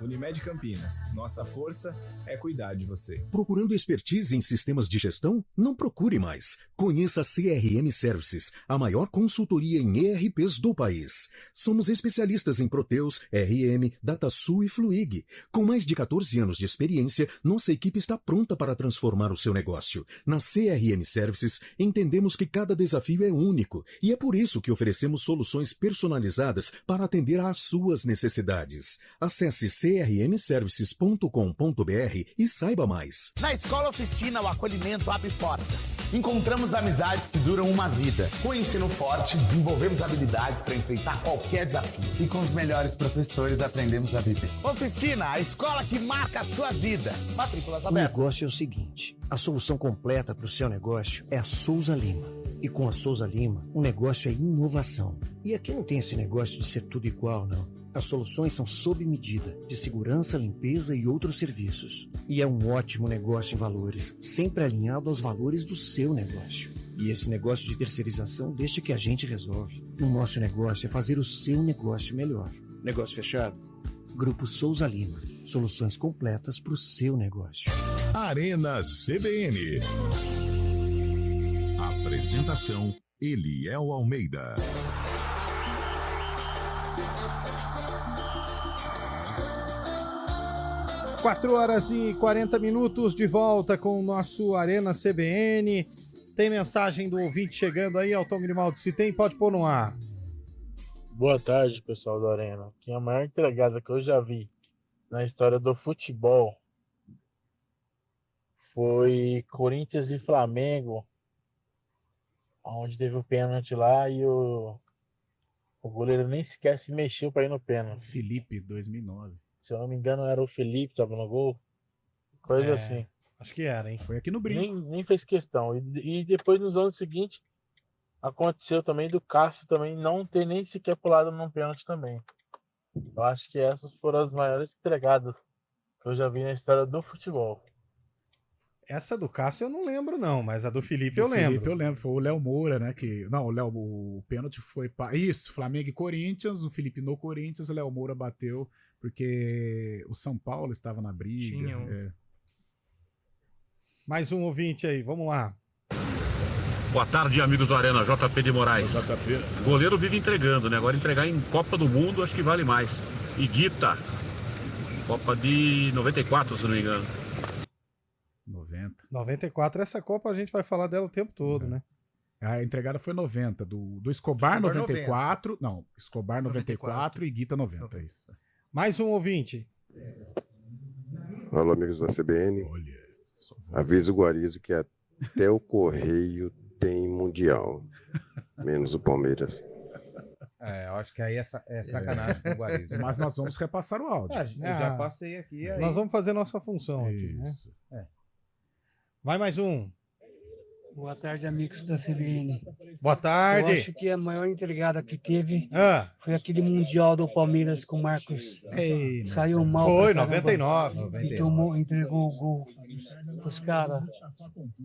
Unimed Campinas, nossa força é cuidar de você. Procurando expertise em sistemas de gestão? Não procure mais. Conheça a CRM Services, a maior consultoria em ERPs do país. Somos especialistas em Proteus, RM, DataSul e Fluig. Com mais de 14 anos de experiência, nossa equipe está pronta para transformar o seu negócio. Na CRM Services, entendemos que cada desafio é único e é por isso que oferecemos soluções personalizadas para atender às suas necessidades. Acesse crmservices.com.br e saiba mais. Na Escola Oficina, o acolhimento abre portas. Encontramos amizades que duram uma vida. Com o ensino forte, desenvolvemos habilidades para enfrentar qualquer desafio. E com os melhores professores, aprendemos a viver. Oficina, a escola que marca a sua vida. Matrículas O abertas. negócio é o seguinte, a solução completa para o seu negócio é a Souza Lima. E com a Souza Lima, o negócio é inovação. E aqui não tem esse negócio de ser tudo igual, não. As soluções são sob medida, de segurança, limpeza e outros serviços. E é um ótimo negócio em valores, sempre alinhado aos valores do seu negócio. E esse negócio de terceirização deixa que a gente resolve. O nosso negócio é fazer o seu negócio melhor. Negócio fechado? Grupo Souza Lima. Soluções completas para o seu negócio. Arena CBN. Apresentação: Eliel Almeida. 4h40 de volta com o nosso Arena CBN. Tem mensagem do ouvinte chegando aí, Alton Grimaldo. Se tem, pode pôr no ar. Boa tarde, pessoal do Arena. Que a maior entregada que eu já vi na história do futebol foi Corinthians e Flamengo, onde teve o pênalti lá e o goleiro nem sequer se mexeu para ir no pênalti. Felipe, 2009. Se eu não me engano, era o Felipe, tava no gol. Coisa assim. Acho que era, hein? Foi aqui no Brinco. Nem fez questão. E depois, nos anos seguintes, aconteceu também do Cássio também não ter nem sequer pulado num pênalti também. Eu acho que essas foram as maiores entregadas que eu já vi na história do futebol. Essa do Cássio eu não lembro, não, mas a do Felipe eu lembro. Felipe eu lembro, foi o Léo Moura, né? O pênalti foi para. Isso, Flamengo e Corinthians, o Felipe no Corinthians, o Léo Moura bateu, porque o São Paulo estava na briga. Mais um ouvinte aí, vamos lá. Boa tarde, amigos do Arena, JP de Moraes. O goleiro vive entregando, né? Agora entregar em Copa do Mundo acho que vale mais. E Guita, Copa de 94, se não me engano. 94, essa Copa a gente vai falar dela o tempo todo, né? A entregada foi 90, do Escobar 94, 90. Não, Escobar 94 e Guita 90, é isso. Mais um ouvinte. Alô, amigos da CBN. Avisa o Guarizo que até o Correio tem Mundial, menos o Palmeiras. Eu acho que aí é sacanagem com o Guarizo. Mas nós vamos repassar o áudio. Eu já passei aqui. Aí. Nós vamos fazer nossa função aqui, né? Vai mais um. Boa tarde, amigos da CBN. Boa tarde. Eu acho que a maior entregada que teve foi aquele Mundial do Palmeiras com o Marcos. Saiu mal. Foi, 99. E entregou o gol pros caras.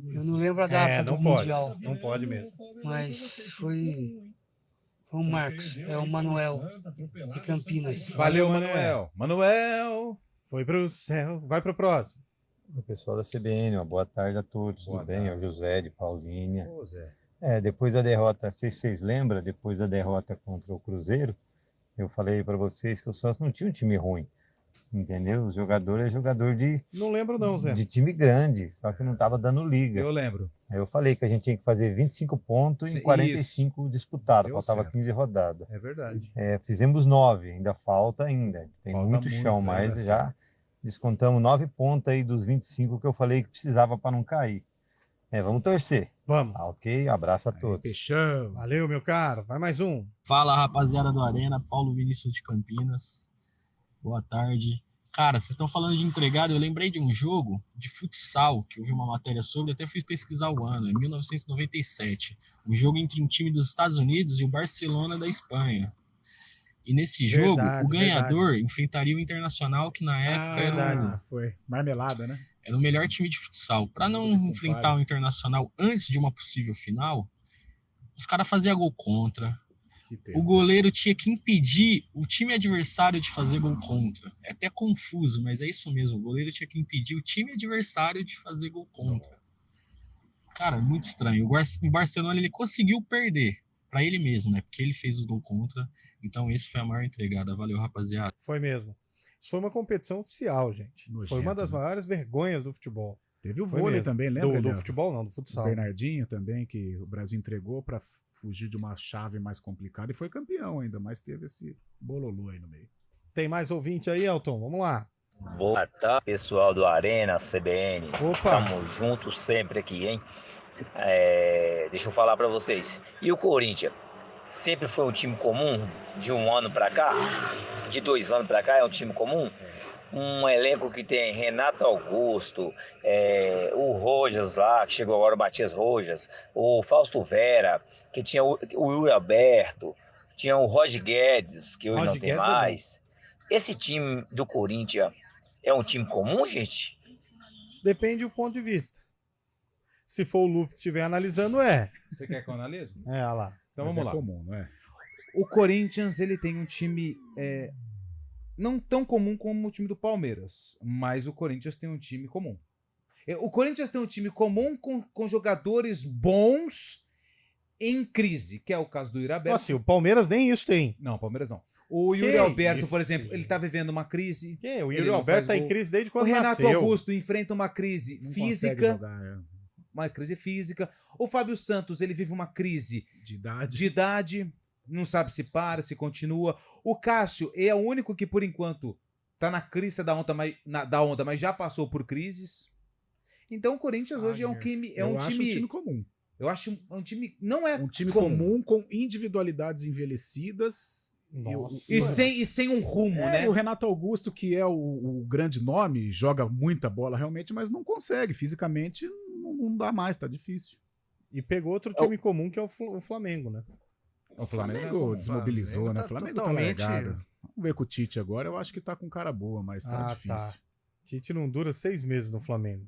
Eu não lembro a data do Mundial. Não pode mesmo. Mas foi o Marcos, é o Manuel de Campinas. Valeu, Manuel. Manuel. Foi pro céu. Vai pro próximo. O pessoal da CBN, uma boa tarde a todos. Tudo bem? É o José de Paulínia. Ô, Zé. Depois da derrota, vocês lembram? Depois da derrota contra o Cruzeiro, eu falei para vocês que o Santos não tinha um time ruim. Entendeu? O jogador é jogador de... Não lembro não, Zé. De time grande, só que não estava dando liga. Eu lembro. Aí eu falei que a gente tinha que fazer 25 pontos em 45 disputados. Faltava certo. 15 rodadas. É verdade. Fizemos 9, ainda falta ainda. Tem Falta muito chão, muito, mas já descontamos 9 pontos aí dos 25 que eu falei que precisava para não cair. Vamos torcer. Vamos. Ok, abraço a todos. Fechou. Valeu, meu caro. Vai mais um. Fala, rapaziada do Arena. Paulo Vinícius de Campinas. Boa tarde. Cara, vocês estão falando de entregado, eu lembrei de um jogo de futsal, que eu vi uma matéria sobre, até fui pesquisar o ano, é 1997. Um jogo entre um time dos Estados Unidos e o Barcelona da Espanha. E nesse jogo, o ganhador enfrentaria o Internacional, que na época foi marmelada, né? Era o melhor time de futsal. Para não enfrentar o Internacional antes de uma possível final, os caras faziam gol contra. O goleiro tinha que impedir o time adversário de fazer gol contra. É até confuso, mas é isso mesmo. O goleiro tinha que impedir o time adversário de fazer gol contra. Cara, muito estranho. O Barcelona ele conseguiu perder para ele mesmo, né? Porque ele fez os gol contra. Então esse foi a maior entregada. Valeu, rapaziada. Foi mesmo. Isso foi uma competição oficial, gente. Foi uma das maiores vergonhas do futebol. Teve o vôlei também, lembra? Do futebol não, do futsal. O Bernardinho também, que o Brasil entregou para fugir de uma chave mais complicada e foi campeão ainda, mas teve esse bololô aí no meio. Tem mais ouvinte aí, Elton? Vamos lá. Boa tarde, pessoal do Arena CBN. Opa! Tamo juntos sempre aqui, hein? Deixa eu falar para vocês. E o Corinthians? Sempre foi um time comum de um ano para cá? De 2 anos para cá é um time comum? Um elenco que tem Renato Augusto, o Rojas lá, que chegou agora, o Matias Rojas, o Fausto Vera, que tinha o Yuri Alberto, tinha o Roger Guedes, que hoje não tem mais. Esse time do Corinthians é um time comum, gente? Depende do ponto de vista. Se for o Lupe que estiver analisando, Você quer que eu analise? Olha lá. Então Mas vamos lá. comum, não é? O Corinthians ele tem um time não tão comum como o time do Palmeiras, mas o Corinthians tem um time comum. O Corinthians tem um time comum com jogadores bons em crise, que é o caso do Yuri Alberto. Nossa, o Palmeiras nem isso tem. Não, o Palmeiras não. O Yuri Alberto, por exemplo, ele tá vivendo uma crise. O Yuri Alberto tá em crise desde quando nasceu. O Renato Augusto enfrenta uma crise física. Jogar, Uma crise física. O Fábio Santos, ele vive uma crise de idade. Não sabe se para, se continua. O Cássio é o único que, por enquanto, tá na crista da onda, mas já passou por crises. Então o Corinthians hoje é um time. Eu acho um time comum. Eu acho um time. Não é um time comum com individualidades envelhecidas. E sem um rumo, né? O Renato Augusto, que é o grande nome, joga muita bola realmente, mas não consegue. Fisicamente não dá mais, tá difícil. E pegou outro time comum que é o Flamengo, né? O Flamengo desmobilizou, né? O Flamengo tá largado. Vamos ver com o Tite agora. Eu acho que tá com cara boa, mas tá difícil. Tá. Tite não dura 6 meses no Flamengo.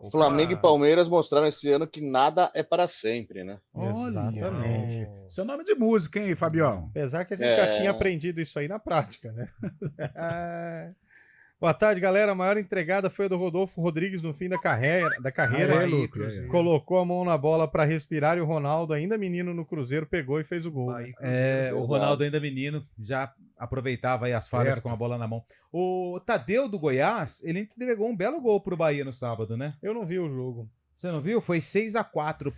Flamengo e Palmeiras mostraram esse ano que nada é para sempre, né? Exatamente. Seu nome de música, hein, Fabião? Apesar que a gente já tinha aprendido isso aí na prática, né? Boa tarde, galera. A maior entregada foi a do Rodolfo Rodrigues no fim da carreira. Colocou a mão na bola para respirar e o Ronaldo, ainda menino no Cruzeiro, pegou e fez o gol. O Ronaldo ainda menino, já aproveitava aí as falhas com a bola na mão. O Tadeu do Goiás, ele entregou um belo gol pro Bahia no sábado, né? Eu não vi o jogo. Você não viu? Foi 6-4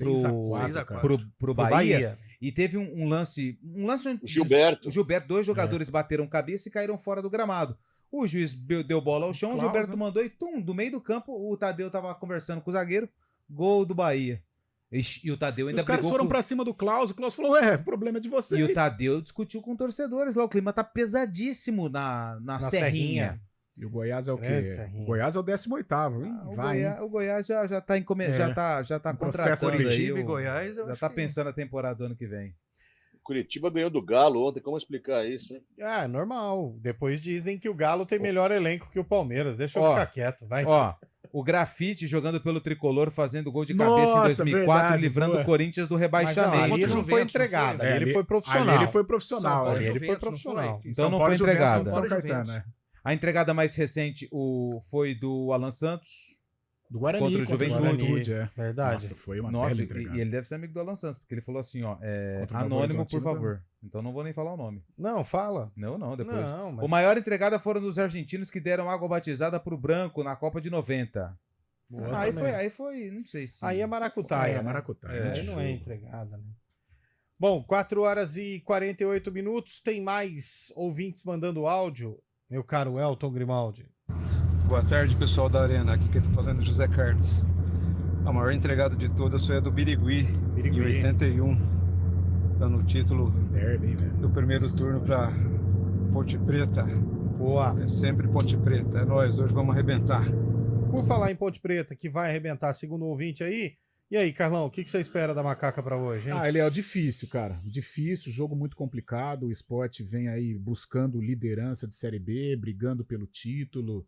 pro Bahia. E teve um lance onde Gilberto. O Gilberto, 2 jogadores bateram cabeça e caíram fora do gramado. O juiz deu bola ao chão, o Gilberto mandou e do meio do campo, o Tadeu tava conversando com o zagueiro, gol do Bahia. E o Tadeu ainda Os caras foram pra cima do Klaus, o Klaus falou, o problema é de vocês. E o Tadeu discutiu com torcedores lá, o clima tá pesadíssimo na Serrinha. E o Goiás é o quê? O Goiás é o 18º, hein? O Goiás já tá já tá contratando aí. Goiás, já tá pensando a temporada do ano que vem. Curitiba ganhou do Galo ontem, como explicar isso, hein? Normal. Depois dizem que o Galo tem melhor elenco que o Palmeiras. Deixa eu ficar quieto, vai. O Grafite jogando pelo Tricolor, fazendo gol de cabeça em 2004, livrando o Corinthians do rebaixamento. Ali não foi entregada, ali ele foi profissional. Ali ele foi profissional. Então não foi entregada. São Caetano, né? A entregada mais recente foi do Alan Santos. Do Guarani, contra o Juventude. Verdade. Nossa, foi uma Nossa, bela entregada. e ele deve ser amigo do Alan Santos, porque ele falou assim, ó, Contra o Novo anônimo, Horizontino por favor. Então não vou nem falar o nome. Não, fala. Não, depois. Não, mas- O maior entregada foram dos argentinos que deram água batizada pro branco na Copa de 90. Boa Aí também. foi, não sei se... Aí é maracutaia. É, né? maracutaia. Aí não é entregada, né? Bom, 4 horas e 48 minutos. Tem mais ouvintes mandando áudio. Meu caro Elton Grimaldi. Boa tarde, pessoal da Arena. Aqui quem tá falando é José Carlos. A maior entregada de todas foi a do Birigui, em 81, dando o título do primeiro turno para Ponte Preta. Boa. É sempre Ponte Preta. É nóis, hoje vamos arrebentar. Por falar em Ponte Preta, que vai arrebentar, segundo o ouvinte aí. E aí, Carlão, o que você espera da Macaca para hoje, hein? Ele é difícil, cara. Difícil, jogo muito complicado. O Sport vem aí buscando liderança de Série B, brigando pelo título.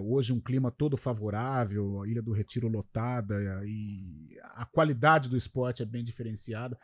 Hoje um clima todo favorável, a Ilha do Retiro lotada e a qualidade do Sport é bem diferenciada.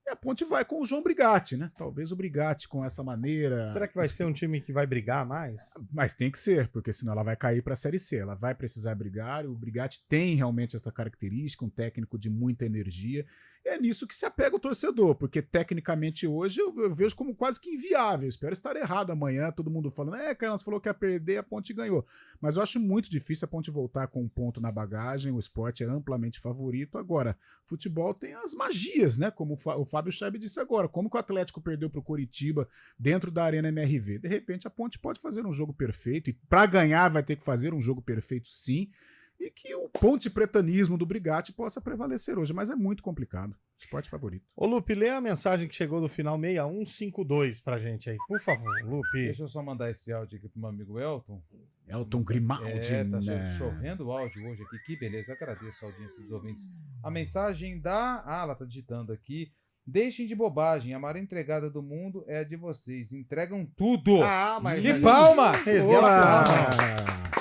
E a Ponte vai com o João Brigatti, né? Talvez o Brigatti com essa maneira... Será que vai ser um time que vai brigar mais? Mas tem que ser, porque senão ela vai cair para a Série C. Ela vai precisar brigar. O Brigatti tem realmente essa característica, um técnico de muita energia. É nisso que se apega o torcedor, porque tecnicamente hoje eu vejo como quase que inviável. Espero estar errado amanhã, todo mundo falando, Carlos falou que ia perder, a Ponte ganhou. Mas eu acho muito difícil a Ponte voltar com um ponto na bagagem, o Sport é amplamente favorito. Agora, futebol tem as magias, né? Como o Fábio Scheib disse agora, como que o Atlético perdeu para o Coritiba dentro da Arena MRV. De repente a Ponte pode fazer um jogo perfeito, e para ganhar vai ter que fazer um jogo perfeito sim, e que o ponte pretanismo do Brigatti possa prevalecer hoje, mas é muito complicado. Esporte favorito. Ô, Lupe, lê a mensagem que chegou do final 6152 pra gente aí, por favor, Lupe. Deixa eu só mandar esse áudio aqui pro meu amigo Elton. Elton Grimaldi, tá né? chovendo o áudio hoje aqui, que beleza, agradeço a audiência dos ouvintes. A mensagem ela tá digitando aqui. Deixem de bobagem, a maior entregada do mundo é a de vocês. Entregam tudo. Mas e palmas! Olá!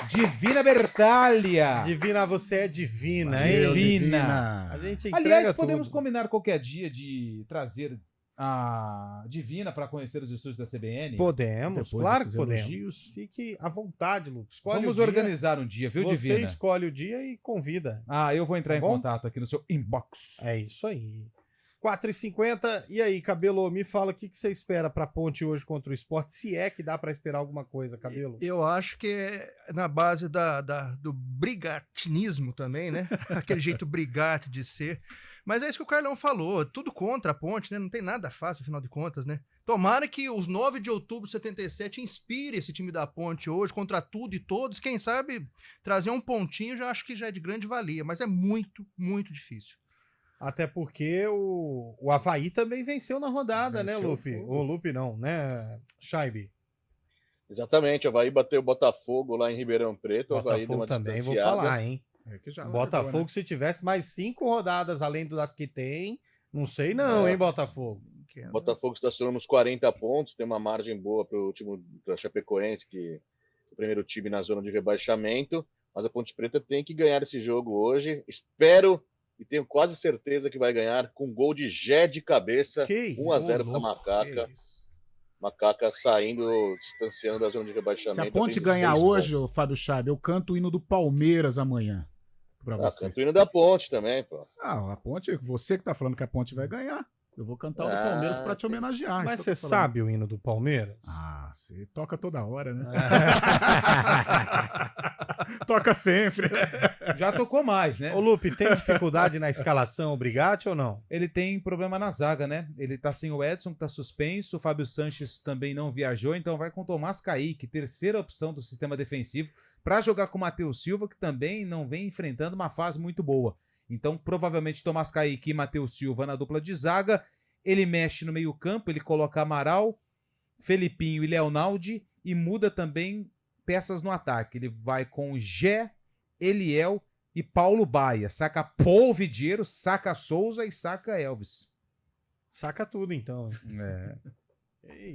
Divina Bertalia! Divina, você é divina, hein? Divina. A gente entrega Aliás, podemos tudo. combinar qualquer dia de trazer a Divina para conhecer os estúdios da CBN? Podemos, Depois claro desses que podemos. elogios. Fique à vontade, Lucas. Escolhe Vamos o dia. organizar um dia, viu, Você Divina? escolhe o dia e convida. Eu vou entrar Tá em bom? contato aqui no seu inbox. É isso aí. 4h50. E aí, Cabelo, me fala o que você espera pra Ponte hoje contra o Sport, se é que dá pra esperar alguma coisa, Cabelo. Eu acho que é na base do brigatinismo também, né? Aquele jeito brigate de ser. Mas é isso que o Carlão falou, tudo contra a Ponte, né? Não tem nada fácil, afinal de contas, né? Tomara que os 9 de outubro de 77 inspire esse time da Ponte hoje contra tudo e todos. Quem sabe trazer um pontinho, já acho que já é de grande valia, mas é muito, muito difícil. Até porque o Avaí também venceu na rodada, né, Lupe? Ou Lupe não, né, Scheib? Exatamente, o Avaí bateu o Botafogo lá em Ribeirão Preto. O Avaí deu Botafogo uma também, vou distanciada. falar, hein? Botafogo, largou, né? se tivesse mais 5 rodadas além das que tem, não sei não, hein, Botafogo? O Botafogo estacionou nos 40 pontos, tem uma margem boa para o time da Chapecoense, que é o primeiro time na zona de rebaixamento, mas a Ponte Preta tem que ganhar esse jogo hoje. Espero e tenho quase certeza que vai ganhar com gol de Gé de cabeça, 1-0 para a Macaca. Macaca saindo, distanciando da zona de rebaixamento. Se a Ponte ganhar hoje, ô Fábio Scheib, eu canto o hino do Palmeiras amanhã. Pra você. Canto o hino da Ponte também, pô. A Ponte, você que tá falando que a Ponte vai ganhar. Eu vou cantar o do Palmeiras pra te homenagear. Mas isso que eu você tô falando. sabe o hino do Palmeiras? Você toca toda hora, né? Toca sempre. Já tocou mais, né? Ô, Lupe, tem dificuldade na escalação, o Brigatti, ou não? Ele tem problema na zaga, né? Ele tá sem o Edson, que tá suspenso, o Fábio Sanches também não viajou, então vai com o Tomás Kaique, terceira opção do sistema defensivo, para jogar com o Matheus Silva, que também não vem enfrentando uma fase muito boa. Então, provavelmente, Tomás Kaique e Matheus Silva na dupla de zaga. Ele mexe no meio-campo, ele coloca Amaral, Felipinho e Leonaldi e muda também peças no ataque. Ele vai com Gé, Eliel e Paulo Baia. Saca Paul Vidiero, saca Souza e saca Elvis. Saca tudo, então.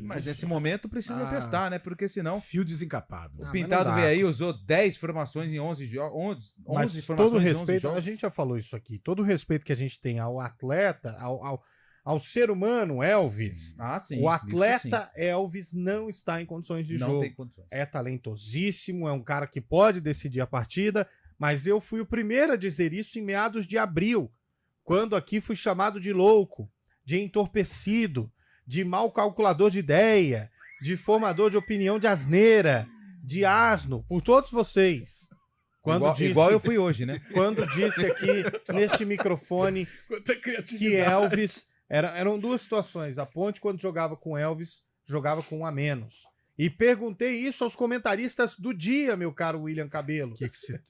Mas nesse momento precisa testar, né? Porque senão... Fio desencapado. O Pintado veio aí, usou 10 formações em 11 jogos. Mas todo respeito, a gente já falou isso aqui, todo o respeito que a gente tem ao atleta, ao ser humano Elvis, sim, o atleta Elvis não está em condições de jogo. Não tem condições. É talentosíssimo, é um cara que pode decidir a partida, mas eu fui o primeiro a dizer isso em meados de abril, quando aqui fui chamado de louco, de entorpecido, de mau calculador de ideia, de formador de opinião de asneira, de asno, por todos vocês. Igual eu fui hoje, né? Quando disse aqui neste microfone que Elvis... Eram duas situações. A Ponte, quando jogava com Elvis, jogava com um a menos. E perguntei isso aos comentaristas do dia, meu caro William Cabelo.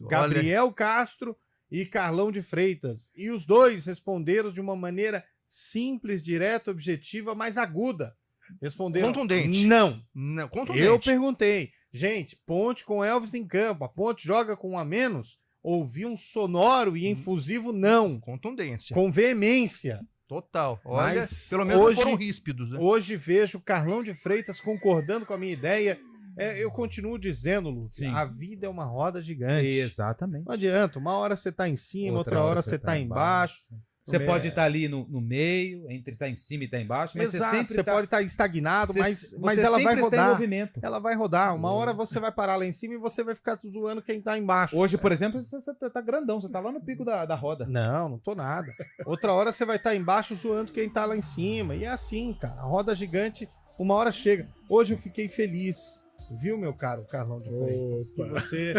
Gabriel Castro e Carlão de Freitas. E os dois responderam de uma maneira simples, direta, objetiva, mas aguda. Responderam... Contundente. Não. Contundente. Eu perguntei. Gente, Ponte com Elvis em campo. A Ponte joga com um a menos? Ouvi um sonoro e infusivo não. Contundência. Com veemência. Total. Olha, Mas pelo menos hoje, não foram ríspidos, né? Hoje vejo Carlão de Freitas concordando com a minha ideia. Eu continuo dizendo, Lúcio, a vida é uma roda gigante. Exatamente. Não adianta, uma hora você tá em cima, outra hora você tá embaixo. Você pode estar ali no meio, entre estar em cima e estar embaixo, mas Exato, você pode estar estagnado, mas você ela vai sempre está em rodar. movimento. Ela vai rodar. Uma hora você vai parar lá em cima e você vai ficar zoando quem tá embaixo. Hoje, por exemplo, você tá grandão, você tá lá no pico da roda. Não tô nada. Outra hora você vai estar embaixo zoando quem tá lá em cima. E é assim, cara. A roda gigante, uma hora chega. Hoje eu fiquei feliz, viu, meu caro Carlão de Freitas, que você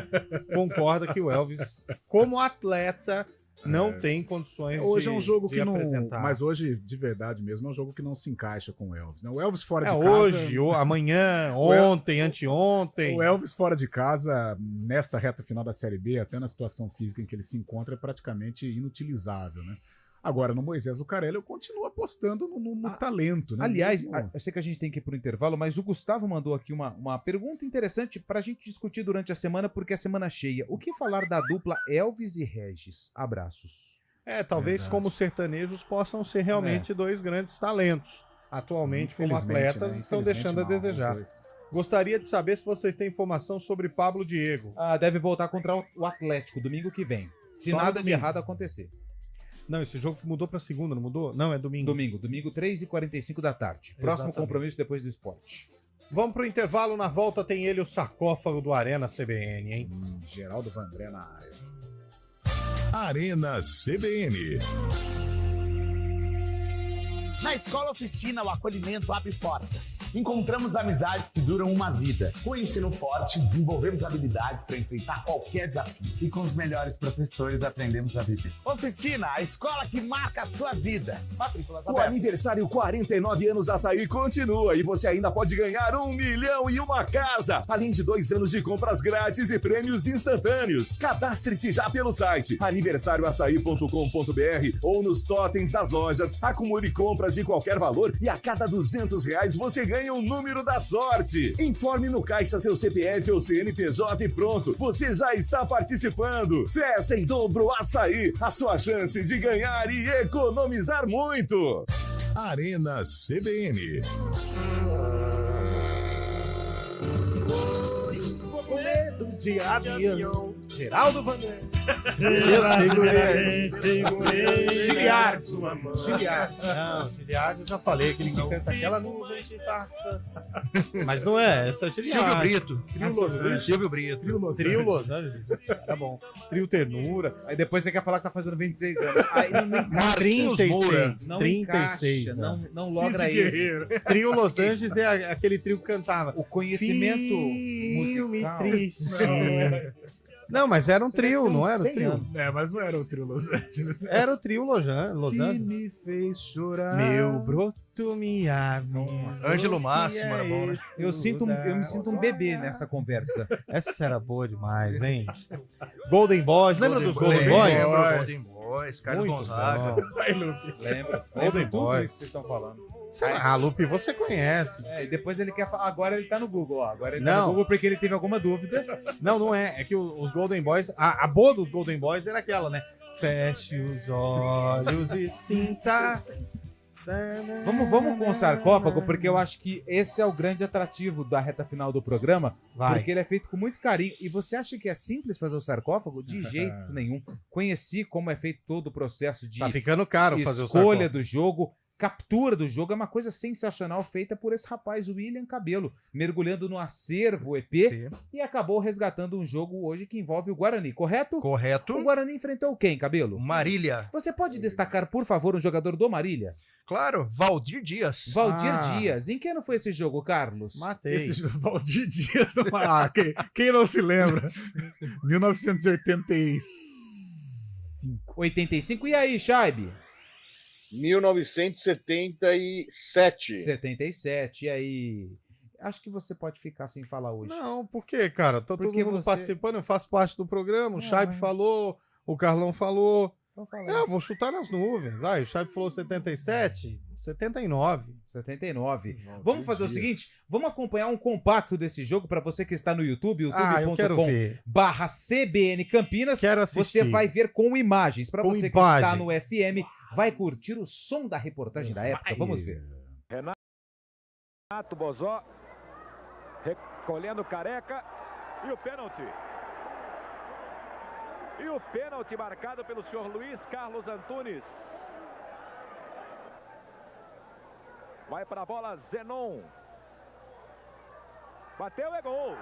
concorda que o Elvis, como atleta, não tem condições hoje é um jogo de que não, apresentar. mas hoje, de verdade mesmo, é um jogo que não se encaixa com o Elvis, né? O Elvis fora de casa... hoje, amanhã, ontem, anteontem. O Elvis fora de casa, nesta reta final da Série B, até na situação física em que ele se encontra, é praticamente inutilizável, né? Agora, no Moisés Lucarelli, eu continuo apostando no talento, né? Aliás, eu sei que a gente tem que ir pro intervalo, mas o Gustavo mandou aqui uma pergunta interessante pra gente discutir durante a semana, porque é semana cheia. O que falar da dupla Elvis e Regis? Abraços. Talvez como sertanejos possam ser realmente dois grandes talentos. Atualmente, como atletas, estão deixando a desejar. Gostaria de saber se vocês têm informação sobre Pablo Diego. Deve voltar contra o Atlético domingo que vem. Se nada de errado acontecer. Não, esse jogo mudou pra segunda, não mudou? Não, é domingo. Domingo, 3h45 da tarde. Próximo Exatamente. compromisso depois do esporte. Vamos pro intervalo, na volta tem ele, o sarcófago do Arena CBN, hein? Geraldo Vandré na área. Arena CBN. Na Escola Oficina, o acolhimento abre portas. Encontramos amizades que duram uma vida. Com o ensino forte, desenvolvemos habilidades para enfrentar qualquer desafio. E com os melhores professores, aprendemos a viver. Oficina, a escola que marca a sua vida. Matrículas O abertas. aniversário 49 anos Açaí continua e você ainda pode ganhar 1 milhão e uma casa, além de 2 anos de compras grátis e prêmios instantâneos. Cadastre-se já pelo site aniversarioaçaí.com.br ou nos totens das lojas. Acumule compras de qualquer valor e a cada R$200 você ganha um número da sorte. Informe no caixa seu CPF ou CNPJ e pronto, você já está participando. Festa em dobro Açaí, a sua chance de ganhar e economizar muito. Arena CBN. De avião. Geraldo Vandré. Eu segurei. Giliardi. Não, Giliardi eu já falei, aquele que canta aquela nuvem que passa. Mas não é, essa é Giliardi. Silvio Brito. Trio Los Angeles. Silvio Brito. Trio Los Angeles. Tá bom. Trio Ternura. Aí depois você quer falar que tá fazendo 26 anos. Aí não encaixa. 36. Não 36. Encaixa, não logra isso. Trio Los Angeles é aquele trio que cantava. O conhecimento musical. Triste. Não, mas era um trio, não era um trio? Mas não era o trio Los Angeles. Era o trio Los Angeles. Que me fez chorar. Meu broto me avisa. Ângelo Máximo era bom, né? Eu me sinto um bebê nessa conversa. Essa era boa demais, hein? Golden Boys, lembra dos Golden Boys? Golden Boys, Carlos Muito Gonzaga. Lembra? Golden Boys. Vocês estão falando. Lupe, você conhece. E depois ele quer falar. Agora ele tá no Google, ó. Agora ele tá no Google porque ele teve alguma dúvida. Não é. É que os Golden Boys, a boa dos Golden Boys era aquela, né? Feche os olhos e sinta. Vamos com o sarcófago, porque eu acho que esse é o grande atrativo da reta final do programa. Porque ele é feito com muito carinho. E você acha que é simples fazer o sarcófago? De jeito nenhum. Conheci como é feito todo o processo de tá ficando caro fazer o escolha do jogo. captura do jogo é uma coisa sensacional feita por esse rapaz, o William Cabelo, mergulhando no acervo EP e acabou resgatando um jogo hoje que envolve o Guarani, correto? Correto. O Guarani enfrentou quem, Cabelo? Marília. Você pode destacar, por favor, um jogador do Marília? Claro, Valdir Dias. Valdir Dias. Em que ano foi esse jogo, Carlos? Matei. Valdir Dias. Quem não se lembra? 1985. 85. E aí, Shaibe? 1977. 77. E aí? Acho que você pode ficar sem falar hoje. Não, por quê, cara? Tá todo mundo participando, eu faço parte do programa. O Shaibe falou, o Carlão falou. Eu vou chutar nas nuvens. O Shaibe falou 77, 79. 79. Vamos fazer o seguinte, vamos acompanhar um compacto desse jogo para você que está no YouTube, youtube.com/CBN Campinas. Quero assistir. Você vai ver com imagens. Para você que imagens. está no FM, vai curtir o som da reportagem da época. Vamos ver. Renato Bozó recolhendo Careca e o pênalti. E o pênalti marcado pelo senhor Luiz Carlos Antunes. Vai para a bola Zenon. Bateu, é gol.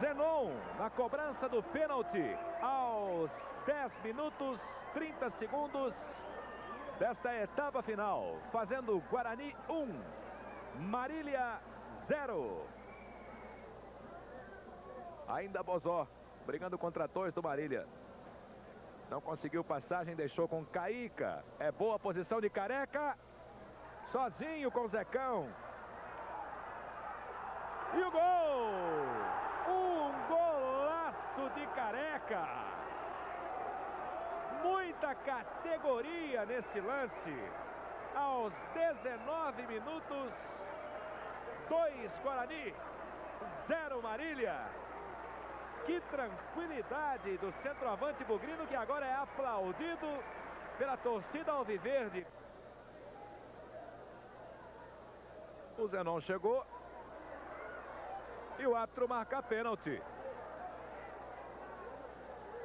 Zenon na cobrança do pênalti aos 10 minutos 30 segundos desta etapa final. Fazendo Guarani 1, Marília 0. Ainda Bozó, brigando contra dois do Marília. Não conseguiu passagem, deixou com Caíca. É boa posição de Careca. Sozinho com Zecão. E o gol! Um golaço de Careca. Muita categoria nesse lance. Aos 19 minutos, 2 Guarani, 0 Marília. Que tranquilidade do centroavante bugrino, que agora é aplaudido pela torcida alviverde. O Zenon chegou e o árbitro marca pênalti.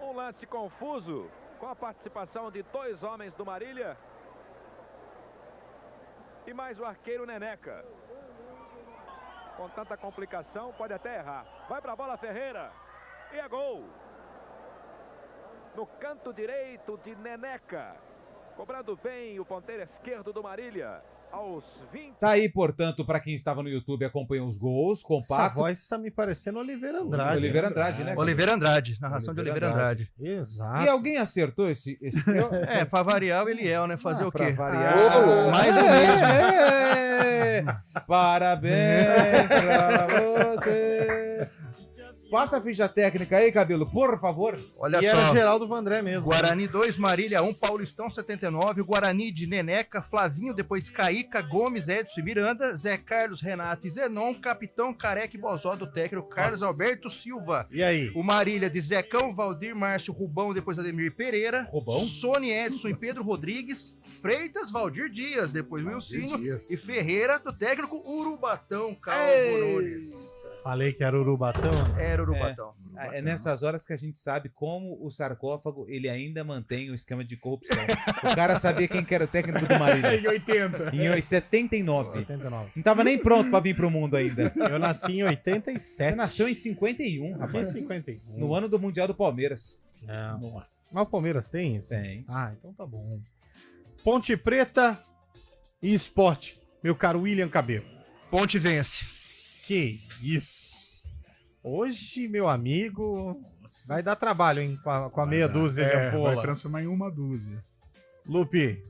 Um lance confuso com a participação de 2 homens do Marília e mais o arqueiro Neneca. Com tanta complicação, pode até errar. Vai para a bola Ferreira. E é gol. No canto direito de Neneca. Cobrando bem o ponteiro esquerdo do Marília. Aos 20. Tá aí, portanto, para quem estava no YouTube, acompanhou os gols, compacto. Essa voz está me parecendo Oliveira Andrade. Oliveira Andrade, né? Oliveira Andrade, narração de Oliveira Andrade. Exato. E alguém acertou esse... Pra variar o Eliel, né? Fazer o quê? Pra variar. Mais do mesmo. Parabéns pra você. Passa a ficha técnica aí, Cabelo, por favor. Olha e só. era Geraldo Vandré mesmo. Guarani 2, Marília 1, Paulistão 79, Guarani de Neneca, Flavinho, depois Caíca, Gomes, Edson e Miranda, Zé Carlos, Renato e Zenon, Capitão, Careca e Bozó do técnico Carlos Alberto Silva. E aí? O Marília de Zecão, Valdir, Márcio, Rubão, depois Ademir Pereira, Rubão? Sony Edson e Pedro Rodrigues, Freitas, Valdir Dias, depois Wilsinho e Ferreira do técnico Urubatão, Calvo Nunes. Falei que era Urubatão. Era Urubatão. É nessas horas que a gente sabe como o sarcófago ele ainda mantém o esquema de corrupção. O cara sabia quem que era o técnico do Marília. Em 80. Em 79. 79. Não tava nem pronto pra vir pro mundo ainda. Eu nasci em 87. Você nasceu em 51, rapaz. Que 51? No ano do Mundial do Palmeiras. Não. Nossa. Mas o Palmeiras tem isso? Tem. Ah, então tá bom. Ponte Preta e Sport, meu caro William Cabelo. Ponte vence. Que isso. Hoje, meu amigo, vai dar trabalho, hein? Com a meia dúzia de ampola. Vai transformar em uma dúzia. Lupe.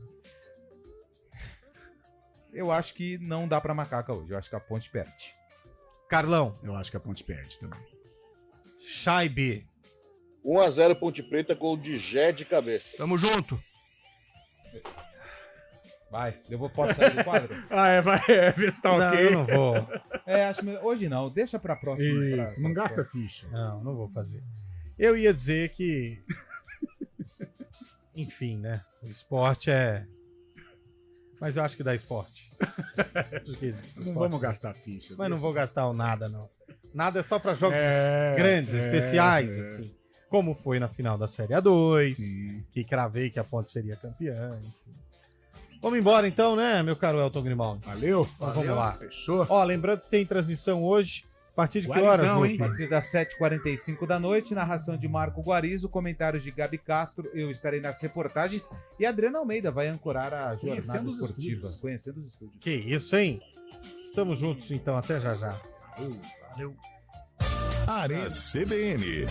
Eu acho que não dá pra macaca hoje. Eu acho que a Ponte perde. Carlão. Eu acho que a Ponte perde também. Shaibe. 1-0 Ponte Preta, gol de Gé de cabeça. Tamo junto. Vai, posso sair do quadro? Vai, vê se tá ok. Eu não vou. Acho que hoje não, deixa pra próxima. Isso, não gasta ficha. Não vou fazer. Eu ia dizer que... Enfim, né? O esporte é... Mas eu acho que dá esporte. Não vamos gastar ficha. Mas não vou gastar o nada, não. Nada é só pra jogos grandes, especiais, assim. como foi na final da Série A2, que cravei que a Ponte seria campeã, enfim. Vamos embora então, né, meu caro Elton Grimaldi? Valeu. Então, vamos lá. Fechou. Ó, lembrando que tem transmissão hoje, a partir de que horas, A partir das 7h45 da noite, narração de Marco Guarizo, comentários de Gabi Castro, eu estarei nas reportagens e a Adriana Almeida vai ancorar a jornada esportiva. Conhecendo os estúdios. Que isso, hein? Estamos juntos então, até já já. Arena CBN.